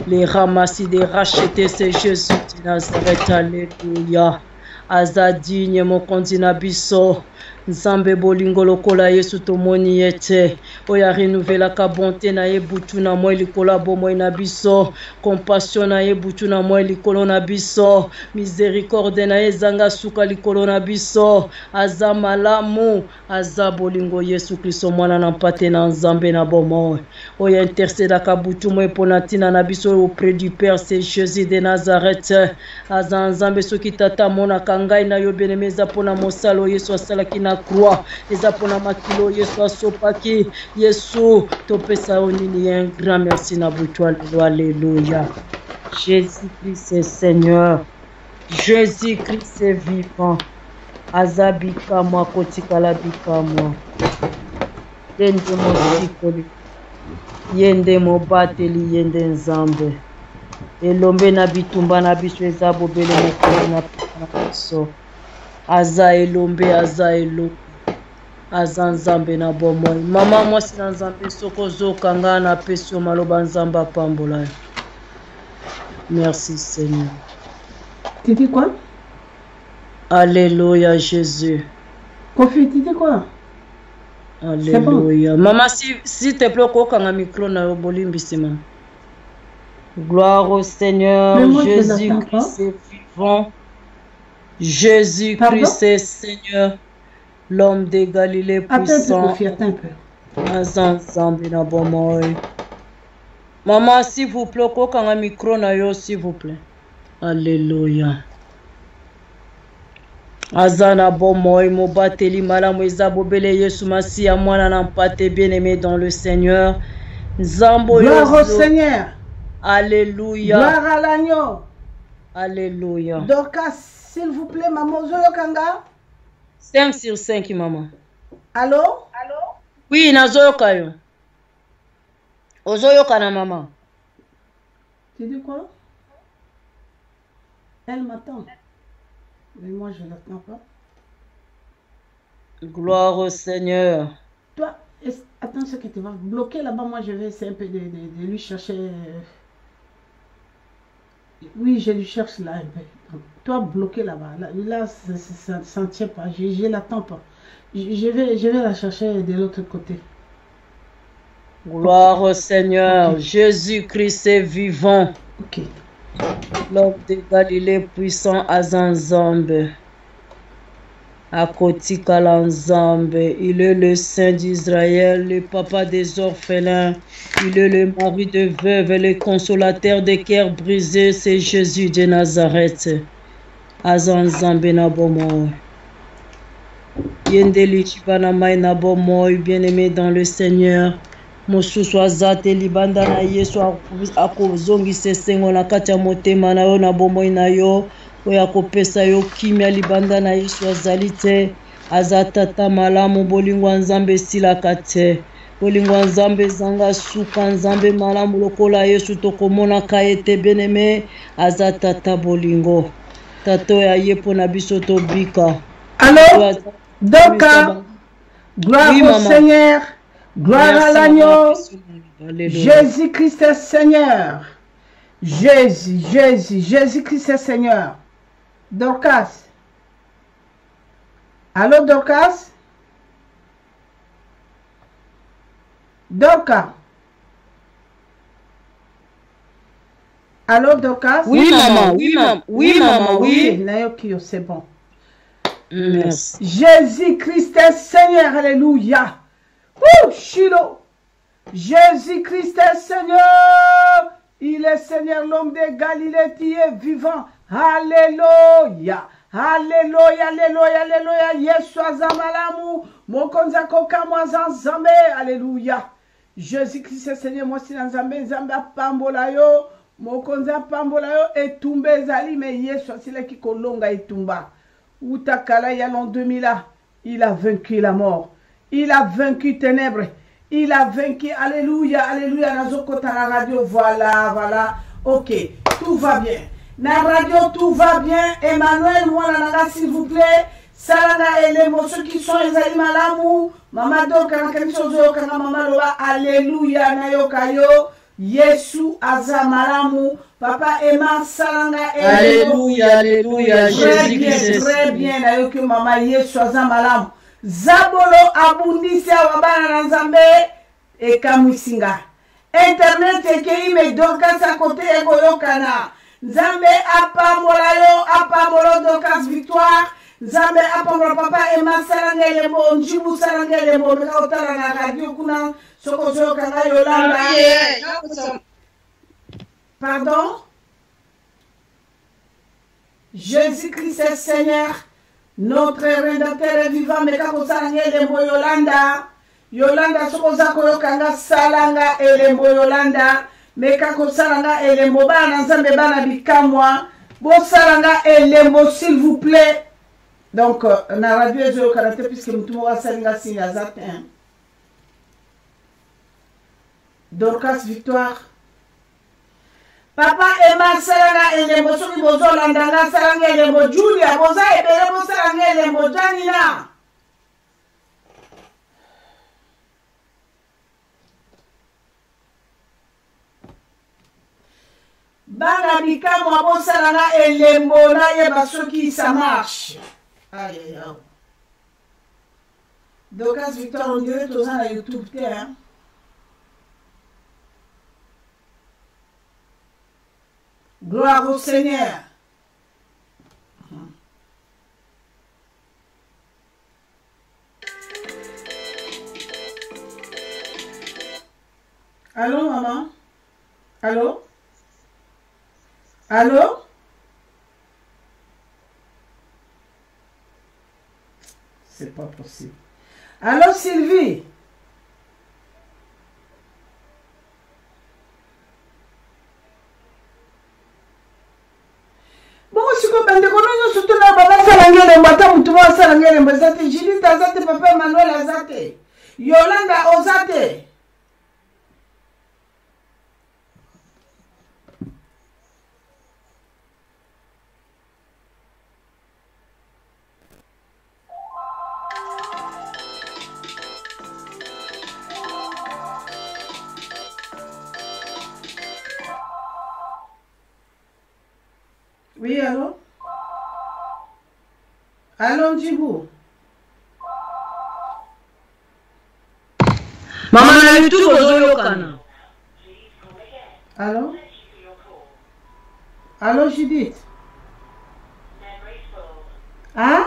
Les ramassis des rachetés, c'est Jésus de Nazareth. Alléluia. Azadigne mokonzi na biso. Nzambe bolingo lokola Yesu tomoni yete. Oya renouvela ka bonté na ye butu na moi likola bomo na biso. Compassion na ye butu na moi likolo na biso. Miséricorde na ye zanga suka likolo na biso. Aza malamu. Aza bolingo Yesu Kristo mwana na mpate na Nzambe na bomo. Oya interceda ka butu moi pona tina na biso auprès du Père, c'est Jésus de Nazareth. Aza Nzambe soki tata mona kangai na yo benemeza pona mosalo Yesu asalaki na croix. Eza pona makilo Yesu asopaki. Yesu topesa onini un grand merci na butu. Alléluia. Jésus-Christ est Seigneur. Jésus-Christ est vivant. Azabika moi kotikala bika moi. Yende mosikoli. Yende mobateli yende Nzambe. Elombe na bitumba na biso eza bobele mokolo na biso. Aza elombe aza elo. Aza Nzambe na bomoi. Mama mwasi na Nzambe soko zokanga na pesio maloba Nzamba pambola. Merci Seigneur.
Tu dis quoi?
Alléluia Jésus.
Kofi, tu dis quoi?
Alléluia. Bon. Maman, s'il te plaît, kokanga micro na yo bolimbisima. Gloire au Seigneur. Jésus-Christ est vivant. Jésus-Christ est Seigneur. L'homme de Galilée puissant.
Attends un peu.
Ensemble na bomoy. Maman, s'il vous plaît, kokanga micro na yo, s'il vous plaît. Alléluia. Azana bomoy mobateli malamu ezabobele Yesu Masia mwana na mpate bien-aimé dans le Seigneur. Nzambo
gloire au Seigneur.
Alléluia.
Gloire à l'agneau.
Alléluia.
Dorcas, s'il vous plaît, maman Zoyo Kanga.
5 sur 5, maman.
Allô?
Oui, nazoyo kayo. Ozoyo kana maman.
Tu dis quoi? Elle m'attend. Mais moi, je ne l'attends pas.
Gloire au Seigneur.
Toi, attends ce que tu vas bloquer là-bas. Moi, je vais essayer un peu de lui chercher. Oui, je lui cherche là un peu. Toi, bloqué là-bas. Là, ça ne tient pas. Je ne l'attends pas. Je vais la chercher de l'autre côté.
Gloire au Seigneur. Okay. Jésus-Christ est vivant.
Ok.
L'homme de Galilée puissant Azanzambe. Akotikala Nzambe. Il est le Saint d'Israël, le papa des orphelins. Il est le mari de veuves et le consolateur des cœurs brisés. C'est Jésus de Nazareth. Azanzambe Nabomoy. Yendeli Chibanamai Nabomoy, bien-aimé dans le Seigneur. Mosusu azate libanda na Yesu akozongisa esengo na kati ya motema na yo na bomoi na yo oyo akopesa yo kimia libanda na Yesu azali te aza tata malamu bolingo ya Nzambe esilaka te bolingo ya Nzambe ezanga suka Nzambe malamu lokola Yesu tokomonaka ye te bien-aimé aza tata bolingo tata oyo aye mpo na biso tobika.
Alors, donc, gloire au Seigneur. Gloire à l'agneau. Jésus-Christ est Seigneur. Jésus-Christ est Seigneur. Dorcas. Allô, Dorcas? Dorcas. Allô, Dorcas?
Oui, maman. Oui, maman. Oui, maman. Oui.
Nayoki, c'est bon.
Merci.
Jésus-Christ est Seigneur. Alléluia. Shiloh. Jésus-Christ est Seigneur. Il est Seigneur, l'homme de Galilée qui est vivant. Alléluia. Alléluia, alléluia, alléluia. Yesu azamalamu. Mokonza kokamwa zanzambe. Alléluia. Jésus-Christ est Seigneur. Moi, si Nzambe, Nzambe pambola yo. Mokonza pambola yo. Etumbe ezali. Mais Yesu asile ki kolonga etumba. Utakala ya l'an 2000 ans. Il a vaincu la mort. Il a vaincu ténèbres. Il a vaincu. Alléluia, alléluia. Nazokota la radio. Voilà, voilà. Ok, tout va bien. Na radio, tout va bien. Emmanuel, moi, la s'il vous plaît. Salanga et les mots, ceux qui sont les animaux. Maman, donc, maman, alléluia, nayokayo. Yesu azamalamu. Papa Emma, salanga et
alléluia, alléluia. Jésus-Christ.
Très bien, nayoki maman, Yesu azamalamu. Zabolo abundisia wabana na Nzambe ekamwisinga. Internet eke ime Dorcas à côté egoyokana. Nzambe apambola yo, apambola Dorcas victoire. Nzambe apambola papa Emma salanga elembo, njibu salanga elembo. Meka otala na radio kuna soko zoyokanga Yolanda. Pardon? Jésus-Christ est Seigneur. Notre rédempteur est vivant, mais quand on s'en est les mots Yolanda, Yolanda, ce qu'on a koyokanga salanga et les mots Yolanda, mais quand on s'en est les mots bana, nzambe bana bikamwa, bon salanga et les mots s'il vous plaît. Donc, na radio est au karate puisque nous tout va salinga si azat. Dorcas victoire. Papa Emma salanga elembo soki bozolanda nga salanga elembo Julia boza ebele bo salanga elembo Janina. Bana bikamwa bo salanga elembo na yeba soki ça marche. Aïe aïe aïe. Dorcas Victor on dirait tous na YouTube te hein. Gloire au Seigneur. Allô, maman? Allô? Allô? C'est pas possible. Allô, Sylvie? Papa Emmanuel azate. Yolanda ozate. Oui, allô? Allô, Djibou?
Maman na YouTube ozoyokana.
Allô? Allô, Judith? Hein?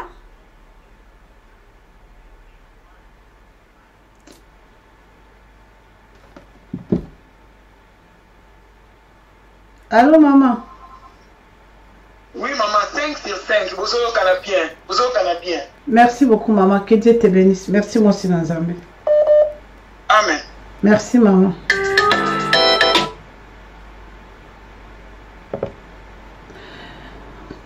Allô, maman?
Oui, maman, thanks. Vous êtes bien.
Merci beaucoup, maman. Que Dieu te bénisse. Merci, moi aussi, Nzambe.
Amen.
Merci, maman.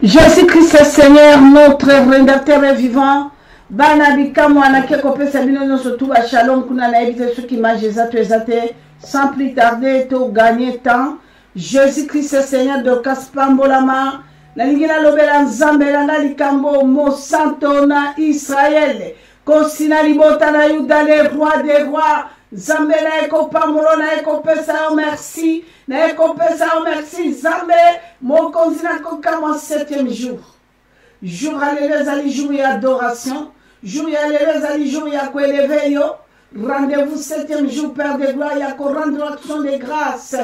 Jésus-Christ est Seigneur, notre rédempteur est vivant. Banabika mwana keko pesa bino nyonso tout ba shalom kuna na ebite ceux qui mangent ezate sans plus tarder to gagner temps. Jésus-Christ est Seigneur de Kaspambolama. Na lingina lobela nzambe langa likambo mo santo na Israël. Kosina libota na Yuda le roi des rois. Zambe na eko pamolo na eko pesa o merci. Na eko pesa o merci. Zambe mo konzina kokama 7e jour. Jour alléluia zali jour et adoration. Jour et alléluia zali jour et ko élevé yo. Rendez-vous 7e jour Père de gloire ya ko rendre action de grâce.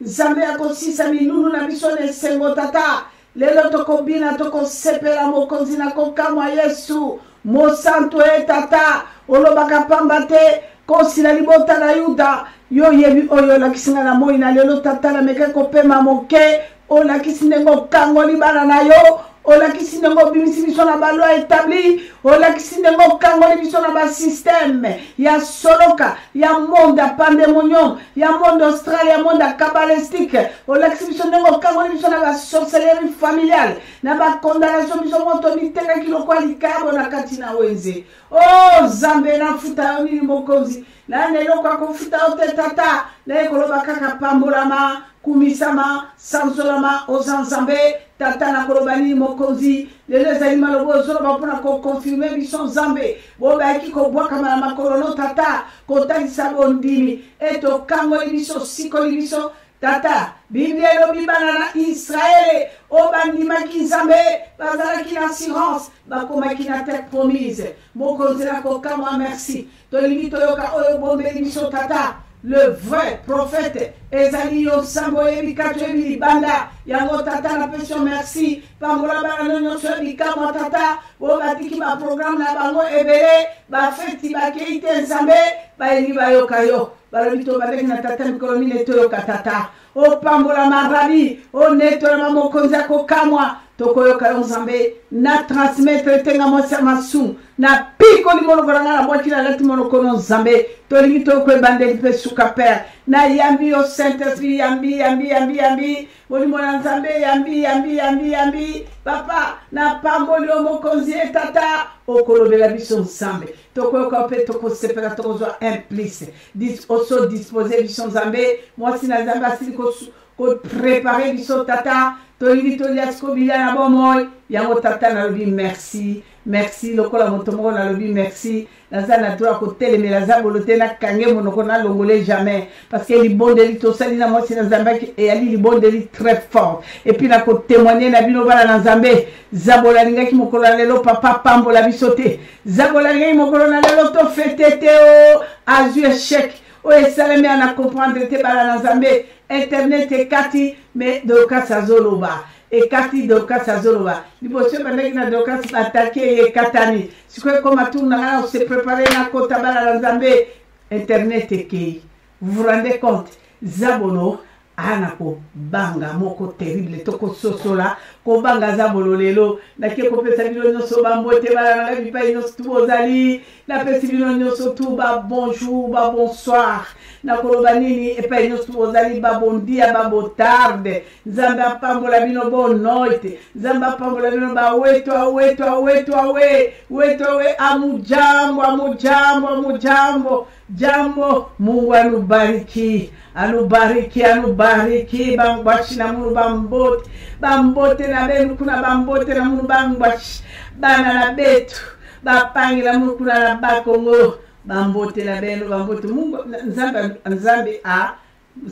Zambe ya ko sisa minunu na biso ne sengo tata. Lelo toko bina toko sepela mo konzina kokama Yesu. Mo santo e tata. Olobaka pambate. Kosila libota na Yuda. Yo yebi oyo la kisinga na moi na lelo tata na meke kopema moke. O la kisinengo kango libana na yo. O la kisinengo bimisi biso na ba loi établi. O la kisinengo kango biso na ba système. Ya soloka, ya monde pandémonium, ya monde austral, ya monde kabbalistique. O la kisinengo kango biso na ba sorcellerie familiale. Na ba condamnation biso moto miteka kiloko alikabo na katina wenze. Oh Zambe na futa oni mokozi. Na nelo kwa kufuta ote tata. Na ekoloba kaka pambolama. Kumisama, Samsolama, Ozanzambe, Tata na kolobani mokonzi, les animaux lobo zoroba pona ko confirmer bison zambe, boba ki ko boa kama makolono tata, ko talisa bondimi, eto kango libiso siko libiso tata, Biblia lo bibana na Israël, obandima ki zambe, bazala ki assurance, bakoma ki na terre promise, mokonzi na ko kama merci, to limito yoka oyo bombe libiso tata. Le vrai prophète Ezali Osambo Ebikato Ebili Banda Yango Tata la pension merci Pangola Bana Nyonso Ebika Tata Obatiki ma programme na bango ebele ba feti ba keite nzambe ba eliba yokayo ba lobito ba na tata mikolo mine to yokatata o pambola marabi o neto na mokonza ko kamwa tokoyoka nzambe na transmettre tenga mosa masu na piko ni mono goranga na mwaki na lati mono kono nzambe to limito ko bande pe suka père na yambi o Saint-Esprit yambi woni mona nzambe yambi papa na pamboli o mokonzi tata o kolobela biso nzambe tokoyoka pe toko sepela toko zo implice oso disposer biso nzambe mwasi na nzambe asili ko préparer biso tata to limito liasko bilana bomoy yango tata na lobi merci lokola motomo na lobi merci nazana droit ko telemela zabolote na kange monoko na longole jamais parce que li bon de li to sali na mwasi na nzambe et ali li bon de li très fort et puis na ko témoigner na bino bala na nzambe zabola linga ki mokola lelo papa pambola bisote zabola linga mokola na lelo to fetete o azu échec o esalemi ana comprendre te bala na nzambe internet et kati mais de kasazoloba et kati de kasazoloba liboso bandaki na de kas attaquer et katani siko comme tourna on se préparer na kota bala na nzambe internet et ki vous vous rendez compte zabolo anako banga moko terrible toko sosola ko banga zabolo lelo na ke ko pesa bino nyonso bambote bala na bipa nyonso tubozali na pesa bino nyonso tuba bonjour ba bonsoir na koloba nini et pa nyonso tubozali ba bon dia ba botarde nzamba pambola bino bon noite nzamba pambola bino ba weto amujambo Mungu anubariki bangwashi na munu bambote na benu kuna bambote na munu bangwashi bana na betu bapangi na munu kuna na bakongo bambote na benu bambote Mungu nzambe a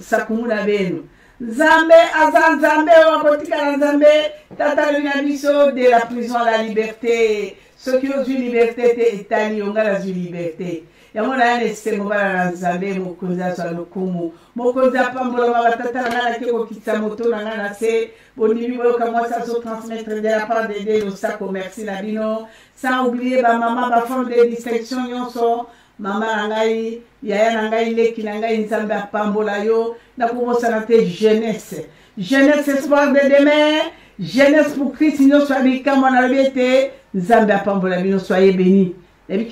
sakumuna benu nzambe azanzambe wakotika na nzambe tata lina biso de la prison à la liberté ceux qui ont eu liberté te etani onga la liberté yango na yana esengo bana na nzambe mokonzi azwa lokumu mokonzi apambolama batata na ngai nake kokitisa moto na ngai na se bondimi boyoka mwasi azotransmettre de la part de Dieu losako merci na bino sans oublier bamama bafemme de distinction nyonso mama na ngai yaya na ngai leki na ngai nzambe apambola yo nakobosana te jeunesse jeunesse espoir de demain jeunesse pour Christ nyonso abikama na lobi ete nzambe apambola bino soyez bénis. Mais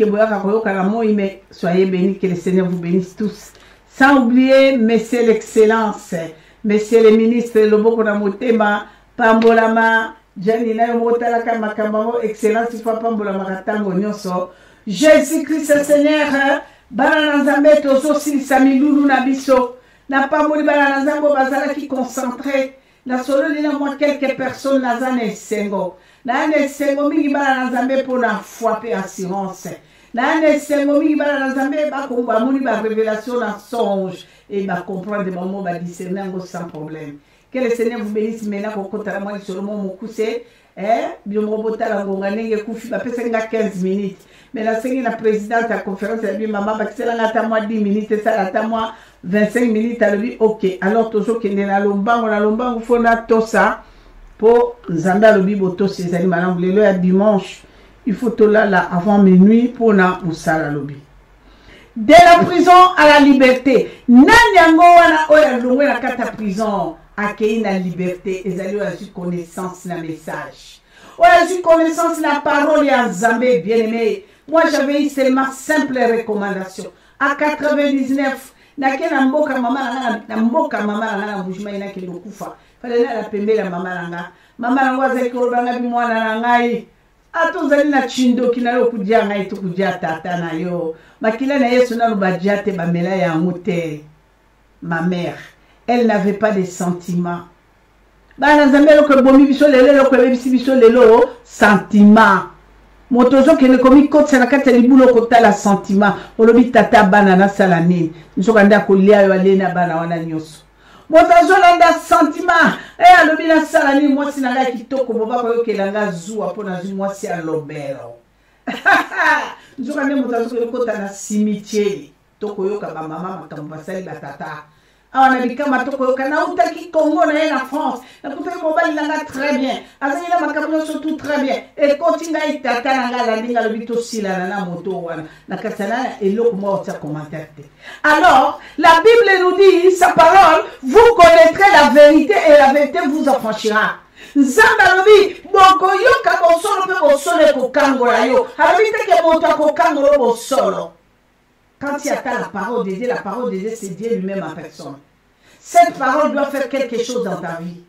soyez bénis, que le Seigneur vous bénisse tous. Sans oublier, Messieurs l'Excellence, Messieurs les ministres, le Bokona Motema, Pambolama, Janina Motalaka Makamamo, Excellence, il faut Pambolama Katango Nyoso. Jésus-Christ, le Seigneur, Balanazambe, Toso, Sami Loulou Nabiso, n'a pas mouru Balanazambo, Bazala qui concentré, n'a solo moi quelques personnes, Nazane Sengo. Nane sengo mingi bala nzambe pona foi pe assurance. Nane sengo mingi bala nzambe ba komba muni ba révélation na songe et ba comprendre des moments ba discerner sans problème. Que le Seigneur vous bénisse maintenant ko kotala moi sur mon mokuse biomo botala ngonga nenge kufi ba pesa nga 15 minutes. Mais la sengi na présidente la conférence ya bi mama ba kisela ngata moi 10 minutes ça la moi 25 minutes à lui OK. Alors toujours que na lombango fona tosa pour Zamba le Biboto, ces animaux, le dimanche, il faut tout là avant minuit pour na musala lobby. De la prison à la liberté, nanyango wana oya longwe na kata prison accueillir la liberté et aller à la connaissance na message. Oya la connaissance na parole ya Zambé bien aimé. Moi j'avais eu seulement simple recommandation. À 99 na kena mboka mama na bujuma ina kilo kufa. Fallait la pembe la mama nanga zeko banga bi mwana na ngai atozali na chindo kinalo kujia ngai to kujia tata na yo makila na Yesu na lubajate bamela ya mote. Ma mère, elle n'avait pas de sentiments. Bana zambelo ko bomi biso lelo ko bebisi biso lelo sentiment. Motozo ke ne komi kotsa na kata libulo ko tala sentiment. Olobi tata bana na salani. Nzokanda ko lia yo alena bana wana nyoso. Motazo landa sentiment alobi na salani mwasi na ngai kitoko boba ko yokelanga zuwa pona zu mwasi ya lobero. Nzokande motazo ko kota na cimetière toko yoka ba mama makambo basali batata. Awana bikama toko yoka na utaki Congo na na France. Na kupe mobile nanga très bien. Azali na makambo surtout très bien. Et continue itata nanga la linga lobito sila na moto wana. Na kasana eloko mo otsa commentaire. Alors, la Bible nous dit, sa parole, vous connaîtrez la vérité et la vérité vous affranchira. Zambalobi, boko yoka bosolo pe bosolo ko kangola yo. Habite ke monta ko kangolo bosolo. Quand il y a la parole de Dieu, c'est Dieu lui-même en personne. Cette parole doit faire quelque chose dans ta vie.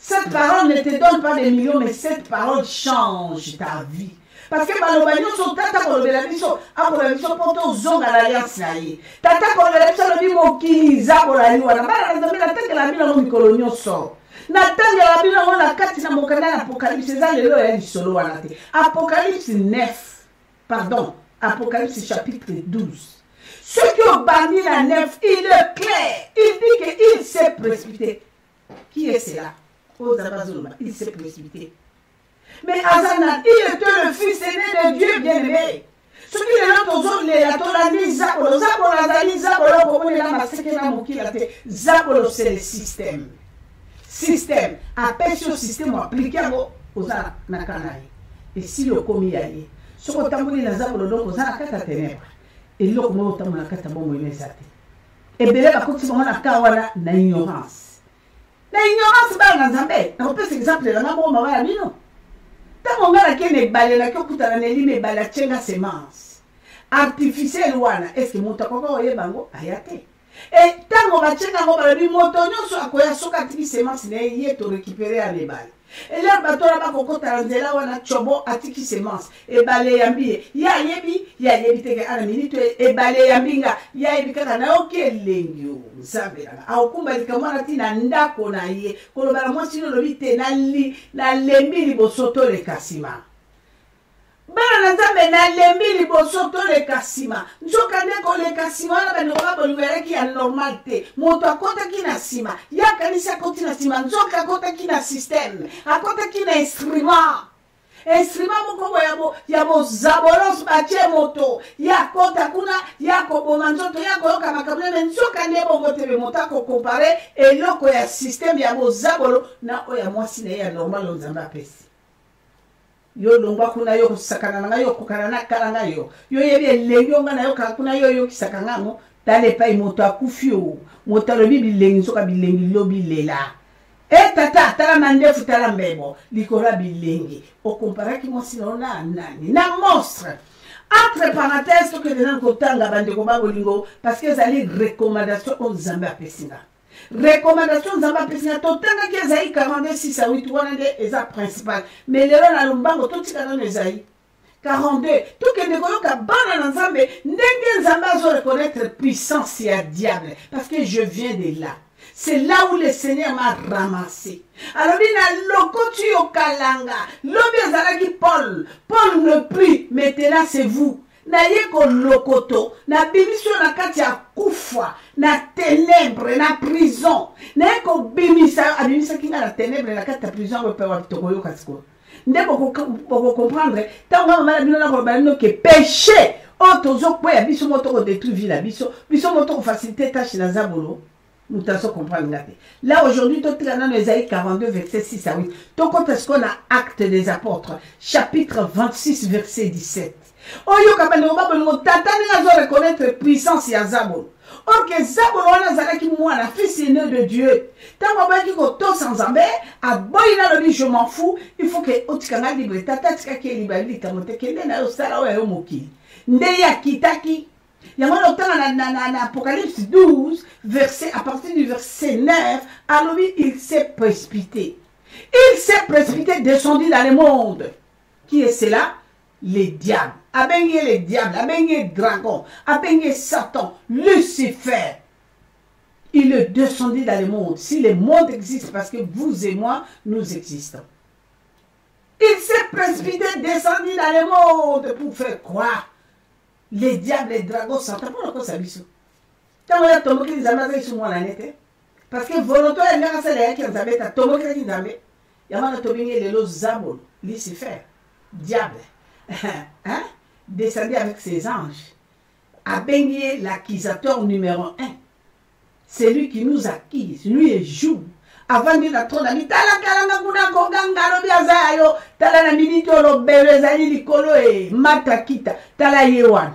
Cette parole ne te donne pas des millions, mais cette parole change ta vie. Parce que malobagno so tata ko la biso akola biso poto zonga l'alliance na ye. Tata ko la biso lo bi mokiliza ko la liwa na bana nzambe na teke la bino mikolo nyonso. Na tenge la bino na kati na mokanda na Apocalypse za lelo ya lisolo wana te. Apocalypse 9. Pardon. Apocalypse chapitre 12. Ce qui est banni la 9, il est clair. Il dit qu'il s'est précipité. Qui est cela? Il s'est précipité. Mais Azana, il était le fils aîné de Dieu bien-aimé. Ce qui est là, c'est le système. Système. Appelle ce système appliqué aux Nakanaï. Et si le commis y est, ce qu'on t'a dit dans Zabolo, donc aux Anakata ténèbres. Et l'autre mot, t'as mon akata bon, il est saté. Et bien là, quand tu vas à Kawana, na ignorance. La ignorance, bah, dans Zambé. On peut s'exemple, la maman, ma mère, non. Tant on a qui ne balé la cocuta la neli me bala chenga semence artificielle wana est-ce que monta koko oye bango ayate et tant on va chenga ngo bala bi motonyo so akoya soka tiki semence na ye to récupérer à lebal et là bato la bakoko tanzela wana chobo atiki semence et balé yambi ya yebi teke ana minute et balé yambinga ya yebi kaka na okelengyo nzambela au kumba likamwana tina ndako na ye kolobala mwasi no lobite na lembi libosoto le kasima bana nzambe na lembi libosoto le kasima nzoka ndeko le kasima na bano babo libereki ya normalité moto akota kina sima ya kanisa koti na sima nzoka akota kina système akota kina instrument instrument moko ya bozabolos batie moto ya kota kuna ya koboma nzoto ya koyoka makambo me nzoka nde bongo te moto akokompare eloko ya systeme ya bozabolo na oyo ya mwasi na ye ya normal nzambe apesi yo longwa kuna yo kusakana na yo kokana na kala na yo yebi elengi yo nga na yo kuna yo yokisaka ngango tala epai moto akufi o moto alobi bilengi nzoka bilengi lobi lela tata tala mandefu tala mbebo likolo ya bilengi okomparaki mwasi na yo na nani na monstre entre parenthèses toke dena kotanga bandeko babolingo parce que ezali recommandation oyo nzambe apesinga recommandation nzambe apesinga totangaki ezali 42:6-8 wana nde eza principal mais lelo na lombango totika nano ezali 42 tokende koyoka bana na nzambe ndenge nzambe azoreconnaître puissance ya diable parce que je viens de là. C'est là où le Seigneur m'a ramassé. Alors, il a lokotu yo kalanga. Lobi azalaki Paul. Paul ne prie. Maintenant, c'est vous. Na yeko lokoto. Na bimisio na kati ya kufa. Na ténèbre. Na prison. Na yeko bimisa. Abimisa kinga na ténèbre. Na kati ya prison. Wepe wapitoko yo kasiko. Nde poko comprendre. Tanga mama bino na kobalino ke péché. Otozo kwe ya biso motoko détruire vie la biso. Biso motoko faciliter tâche na zabolo. Nous t'avons compris. Là aujourd'hui, tout est dans Ésaïe 42, verset 6-8. Donc, quand est-ce qu'on a Actes des Apôtres, chapitre 26, verset 17. Oyo kabando babolo tatani azo reconnaître puissance ya Zabolo. Ok, Zabolo wana zalaki mwana fils aîné de Dieu. Tango ba ki ko to sans zambe, a boyina lo je m'en fous, il faut que otikanga libre tata tika ki libali kamote kende na yo sala oyo mokili. Nde ya kitaki. Il y a un Apocalypse 12, à partir du verset 9, alors il s'est précipité. Il s'est précipité, descendu dans le monde. Qui est cela? Les diables. Abengue les diables, abengue les dragons, abengue Satan, Lucifer. Il est descendu dans le monde. Si le monde existe, parce que vous et moi, nous existons. Il s'est précipité, descendu dans le monde pour faire quoi? Les diables, les dragons, Satan, pour quoi ça biso? Quand on a tombé qui les amazés sur moi la nette, parce que volontaire, il y a un salaire qui nous avait tombé qui nous avait, il y a un tombé les lots Zabol, Lucifer, diable, hein, descendu avec ses anges, a baigné l'accusateur numéro 1. C'est lui qui nous accuse, lui et joue. Avant de la trône, il tala kalanga kuna koganga lo biazayo, tala na minito lo belezali likolo e matakita, tala yewan.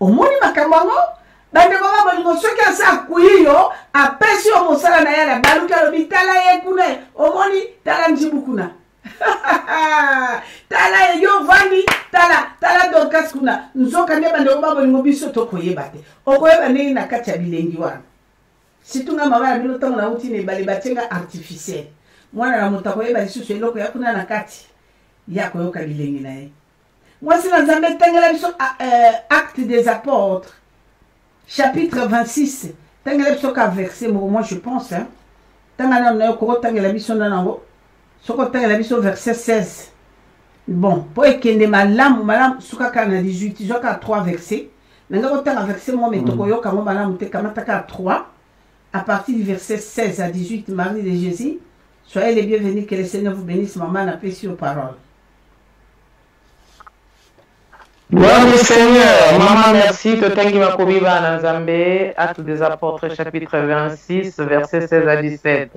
Omoni makambango, bande kwa bolingo soki asa kuiyo, apesi o mosala na yala baluka lo bitala ye kuna, omoni tala njibu kuna. Tala yo vandi, tala dokas kuna. Nzoka ne bande kwa bolingo biso tokoyeba te. Okoyeba ne na kati ya bilengi wana. Si tu n'as pas vu le temps na outil ne balibatenga artificiel. Moi na mutako yeba lisusu eloko ya kuna na kati ya koyoka bilengi na ye. Moi c'est dans Nzambe tangela biso Actes des Apôtres chapitre 26. Tangela biso ka verset moi je pense hein. Tangala na ko tangela biso na nango. Soko tangela biso verset 16. Bon, pour ekende malam suka kana 18, joka 3 versets. Nanga ko tanga verset moi metoko yoka mo malam te kamataka 3. À partir du verset 16 à 18, Marie de Jésus, soyez les bienvenus, que le Seigneur vous bénisse, maman, apprécie aux paroles.
Gloire au Seigneur, maman, merci, Totangi Makobiba Nanzambe, Actes des Apôtres, chapitre 26, verset 16 à 17.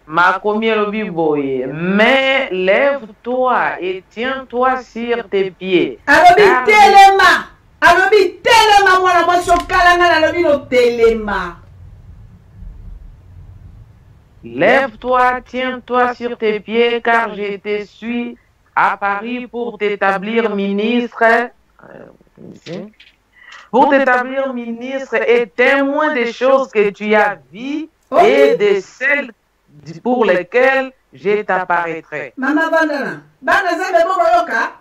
Makomi Lobiboye, mais lève-toi et tiens-toi sur tes pieds.
Alobi telema, alobi telema, moi la motion kalanga, alobi no telema.
Lève-toi, tiens-toi sur tes pieds, car je te suis à Paris pour t'établir ministre, et témoin des choses que tu as vues et de celles pour lesquelles je t'apparaîtrai.
Maman Vandana, Banazambe Bokoyoka,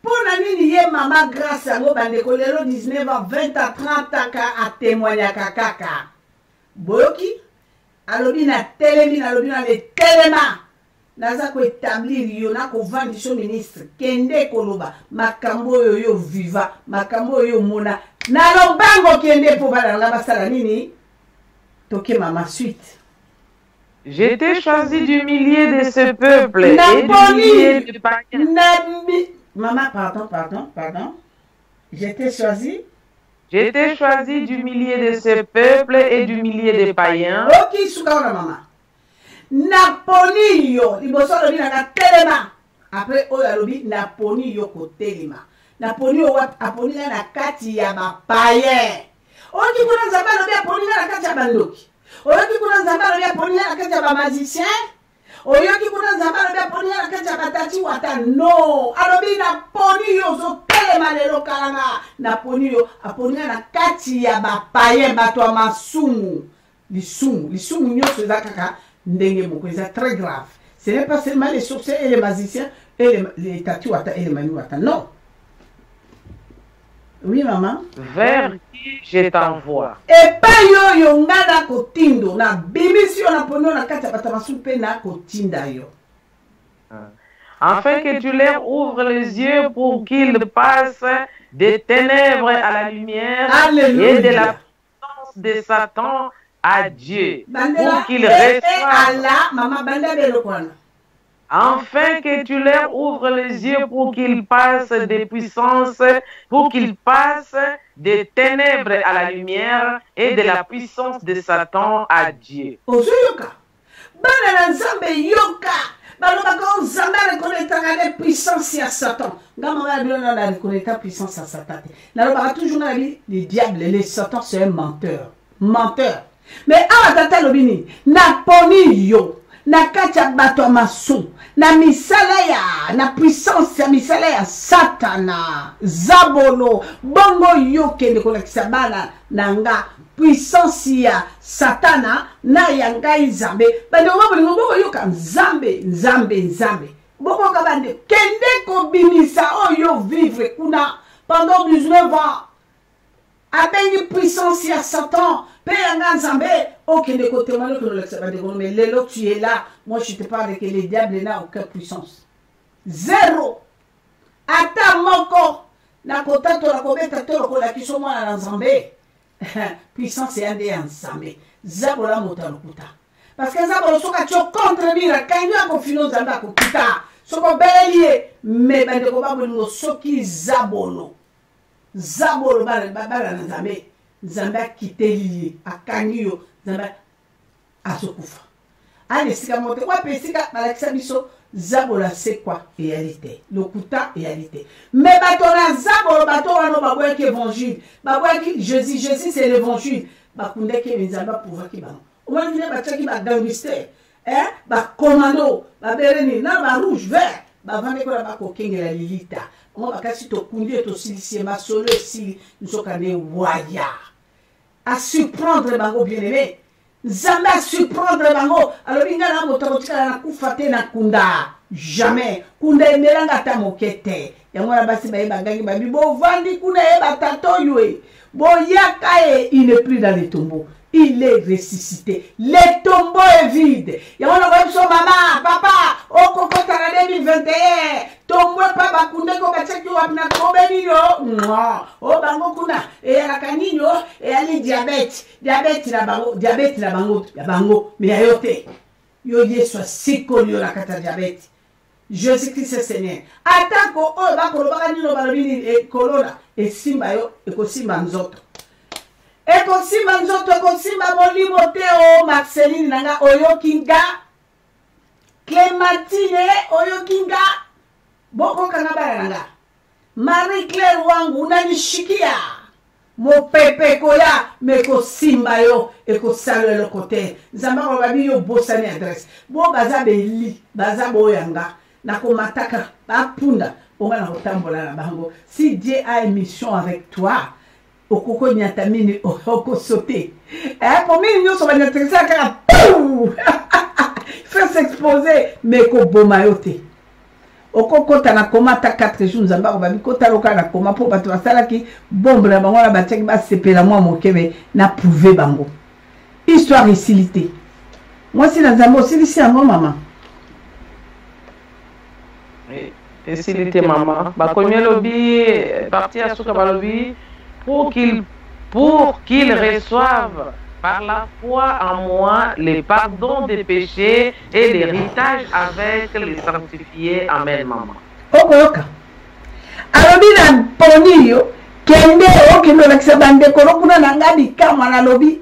pour nani niye maman grâce à Bandeko lelo 19 à 20 à 30 ans à témoigner kaka. Boyoki alobi na telemi na lobi na le telema naza ko établir yo na ko vandi so ministre kende koloba makambo yo viva makambo yo mona na lombango kende po bala la basala nini toke mama suite
Je t'ai choisi du milieu de ce peuple et du milieu de païens.
Maman, pardon. Je t'ai choisi.
Je t'ai choisi du milieu de ce peuple et du milieu des païens.
Ok, soukaona maman. Naponi yo, liboso lobi na telema. Après oyo lobi naponi yo ko telema. Naponi yo aponi na kati ya ba païen. Oki kuna nzamba lobi aponi na kati ya bandoki. Oyoki kuna nzamba lobi aponi na kati ya ba magicien. Oyoki kuna nzamba lobi aponi na kati ya batati wata no. Alobi naponi yo zo telema lelo kalanga. Naponi yo aponi na kati ya ba païen bato ya masumu. Lisumu nyonso eza kaka ndenge moko eza très grave. Ce n'est pas seulement les sorciers et les magiciens et les tatiwata et les maniwata. Non. Oui, maman.
Vers qui je t'envoie.
Et pas yo ngada kotindo na bimisi yo na pono na kati ya batamasu pe na kotinda yo.
Afin que tu leur ouvres les yeux pour qu'ils passent des ténèbres à la lumière. Alléluia. Et de la puissance de Satan à Dieu. Pour qu'ils reçoivent. Afin que tu leur ouvres les yeux pour qu'ils passent des puissances, pour qu'ils passent des ténèbres à la lumière et de la puissance de Satan à Dieu.
Puissance à Satan. Puissance à Satan. Toujours les diables, les Satan, c'est un menteur. Menteur. Mais awa lobini na poni yo na kacha bato masu na misala ya na puissance ya misala ya Satana zabolo bongo yo kende kolakisa bana nanga puissance ya Satana na yanga nzambe bande bongo yo ka nzambe boko ka bande kende ko bimisa oyo vivre kuna pendant 19 ans avec puissance ya Satan. Mais l'élo tu es là, moi je te parle que les diables n'ont aucune puissance. Zéro. Ata moko na kotato la kobeta to ko la kiso mwana na nzambe. Puissance est ande ensemble. Zabola motalukuta. Parce que zabolo soka cho contre mira kanyo ko fino nzamba ko kita. Soko belie mais bande ko babolo soki zabolo. Zabolo bala na nzambe. Nzambe akiteli akanyo nzambe asokufa ale sika mote kwa pesika balakisa biso zabola c'est quoi réalité lokuta réalité mais batona zabolo bato wana babwaki évangile babwaki Jésus c'est l'évangile bakundeke nzambe pouvoir ki bango omoni ne bataki ba gangster ba commando ba bereni na ba rouge vert ba vande ko ba ko kengela lilita on bakasi to kundi to silisi masolo si nsoka ne waya à surprendre bango bien-aimé. Jamais à surprendre bango. Alors binga na motokotika na kufate na kunda. Jamais. Kunda emelanga ta mokete. Yango na basi ba gangi ba bibo vandi kuna e batato yue. Boyaka il n'est plus dans les tombeaux. Il est ressuscité. Le tombeau est vide. Yango na ba maman, papa, okokota na 2021. Tombeau pa bakunde ko bataki wa na kobeni yo. O bango kuna e ya kanino e ali diabète na bango ya bango mais ayote. Yo Yesu siko yo la kata diabète. Jésus-Christ est Seigneur. Atako o ba ko ba kanino ba lobini e corona e simba yo e ko simba nzoto. Ekosimba nzoto ekosimba molimo te o Marceline nanga oyo kinga Clémentine oyo kinga boko kanga baranga Marie Claire wangu unanishikia mopepe koya meko simba yo ekosalo le côté nzamba ko babi yo bosani adresse bo baza beli baza boyanga na komataka bapunda onga na kotambola na bango si Dieu a une mission avec toi okoko nyatamini oko sauter pour mini nyoso banyatrisa kaka faire s'exposer mais ko bomayote okoko tana komata 4 jours nzamba ko babi kota loka na koma po bato basalaki bombe na bango na bateki ba sepela moi mokebe na prouver bango histoire isilité moi si na nzamba osilisi yango maman
isilité maman bakomi lobi parti à suka balobi pour qu'ils reçoivent par la foi en moi le pardon des péchés et l'héritage avec les sanctifiés. Amen, maman.
Okoyoka. Alobi na poni yo kende okendo na kisabande kono kuna nanga bikama na lobi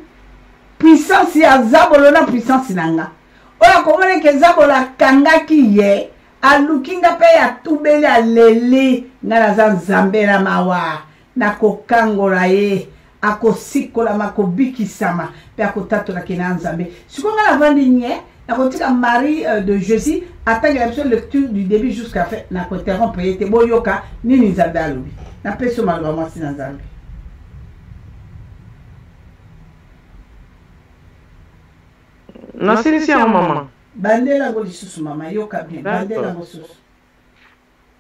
puissance ya zabolo na puissance nanga. Oya komone ke zabola kangaki ye alukinga pe ya tubele alele ngana za nzambe na mawa na kokangola ye akosikola makobikisama pe akotatola kina nzambe. Sikonga na vandi nye na kotika Marie de Jésus attaque la lecture du début jusqu'à fin na koterrompe yete boyoka nini nzambe alobi na peso maloba mwasi na nzambe.
Nasili siya maman.
Bandela go lisusu mama yoka bien bandela go susu.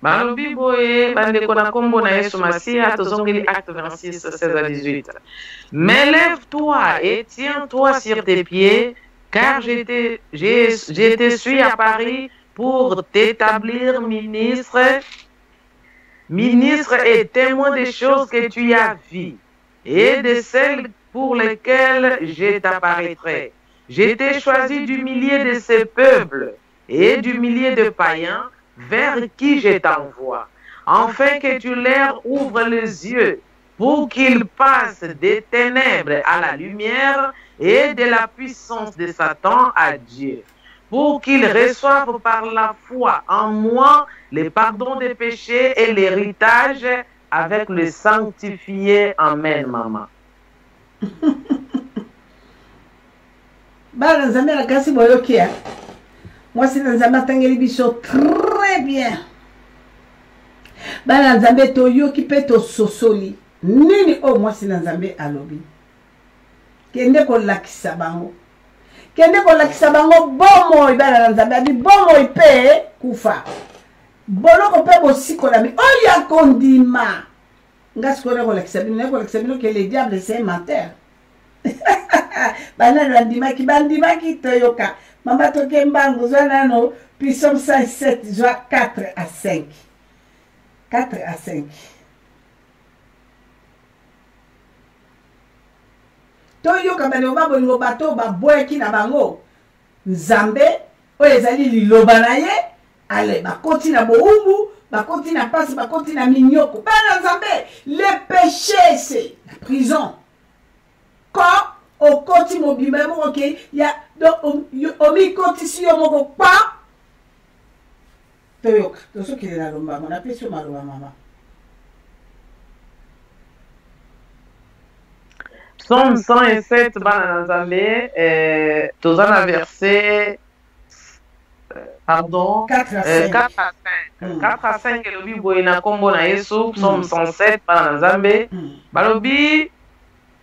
Balobi boye bandeko na kombo na Yesu Masia tozongeli acte 26 16 à 18. Mais lève-toi et tiens-toi sur tes pieds car je suis à Paris pour t'établir ministre et témoin des choses que tu as vues et de celles pour lesquelles je t'apparaîtrai. Je t'ai choisi du milieu de ces peuples et du milieu de païens vers qui je t'envoie, afin que tu leur ouvres les yeux pour qu'ils passent des ténèbres à la lumière et de la puissance de Satan à Dieu, pour qu'ils reçoivent par la foi en moi le pardon des péchés et l'héritage avec le sanctifié. Amen, maman.
Bana nzambe na kasi boyokia. Moi c'est nzambe atangeli biso très bien. Bana nzambe toyoki pe to sosoli. Nini o moi c'est nzambe alobi. Kende ko lakisa bango. Kende ko lakisa bango bomo ibana nzambe abi bomo ipe kufa. Boloko pe bosiko na mi. Oya kondima. Ngasi ko lakisa bino que le diable c'est menteur. Bana bandimaki toyoka mama toke mbangu zwana no Psaume 107 joie 4 à 5 toyoka bana bolingo bato baboyaki na bango nzambe oyo ezali liloba na ye ale bakoti na boumbu bakoti na pasi bakoti na minyoko bana nzambe le péché c'est la prison. Quand au côté mobile, ok, il y a omi côté si on m'a pas. Toyok, tout ce qui est là, on a appelé sur ma maman.
Psaume 107, Bananzambe, tous en verset, pardon,
4 à 5.
4 à 5, le Bible, il y a combo na Yesu, Psaume 107, Bananzambe, Balobi.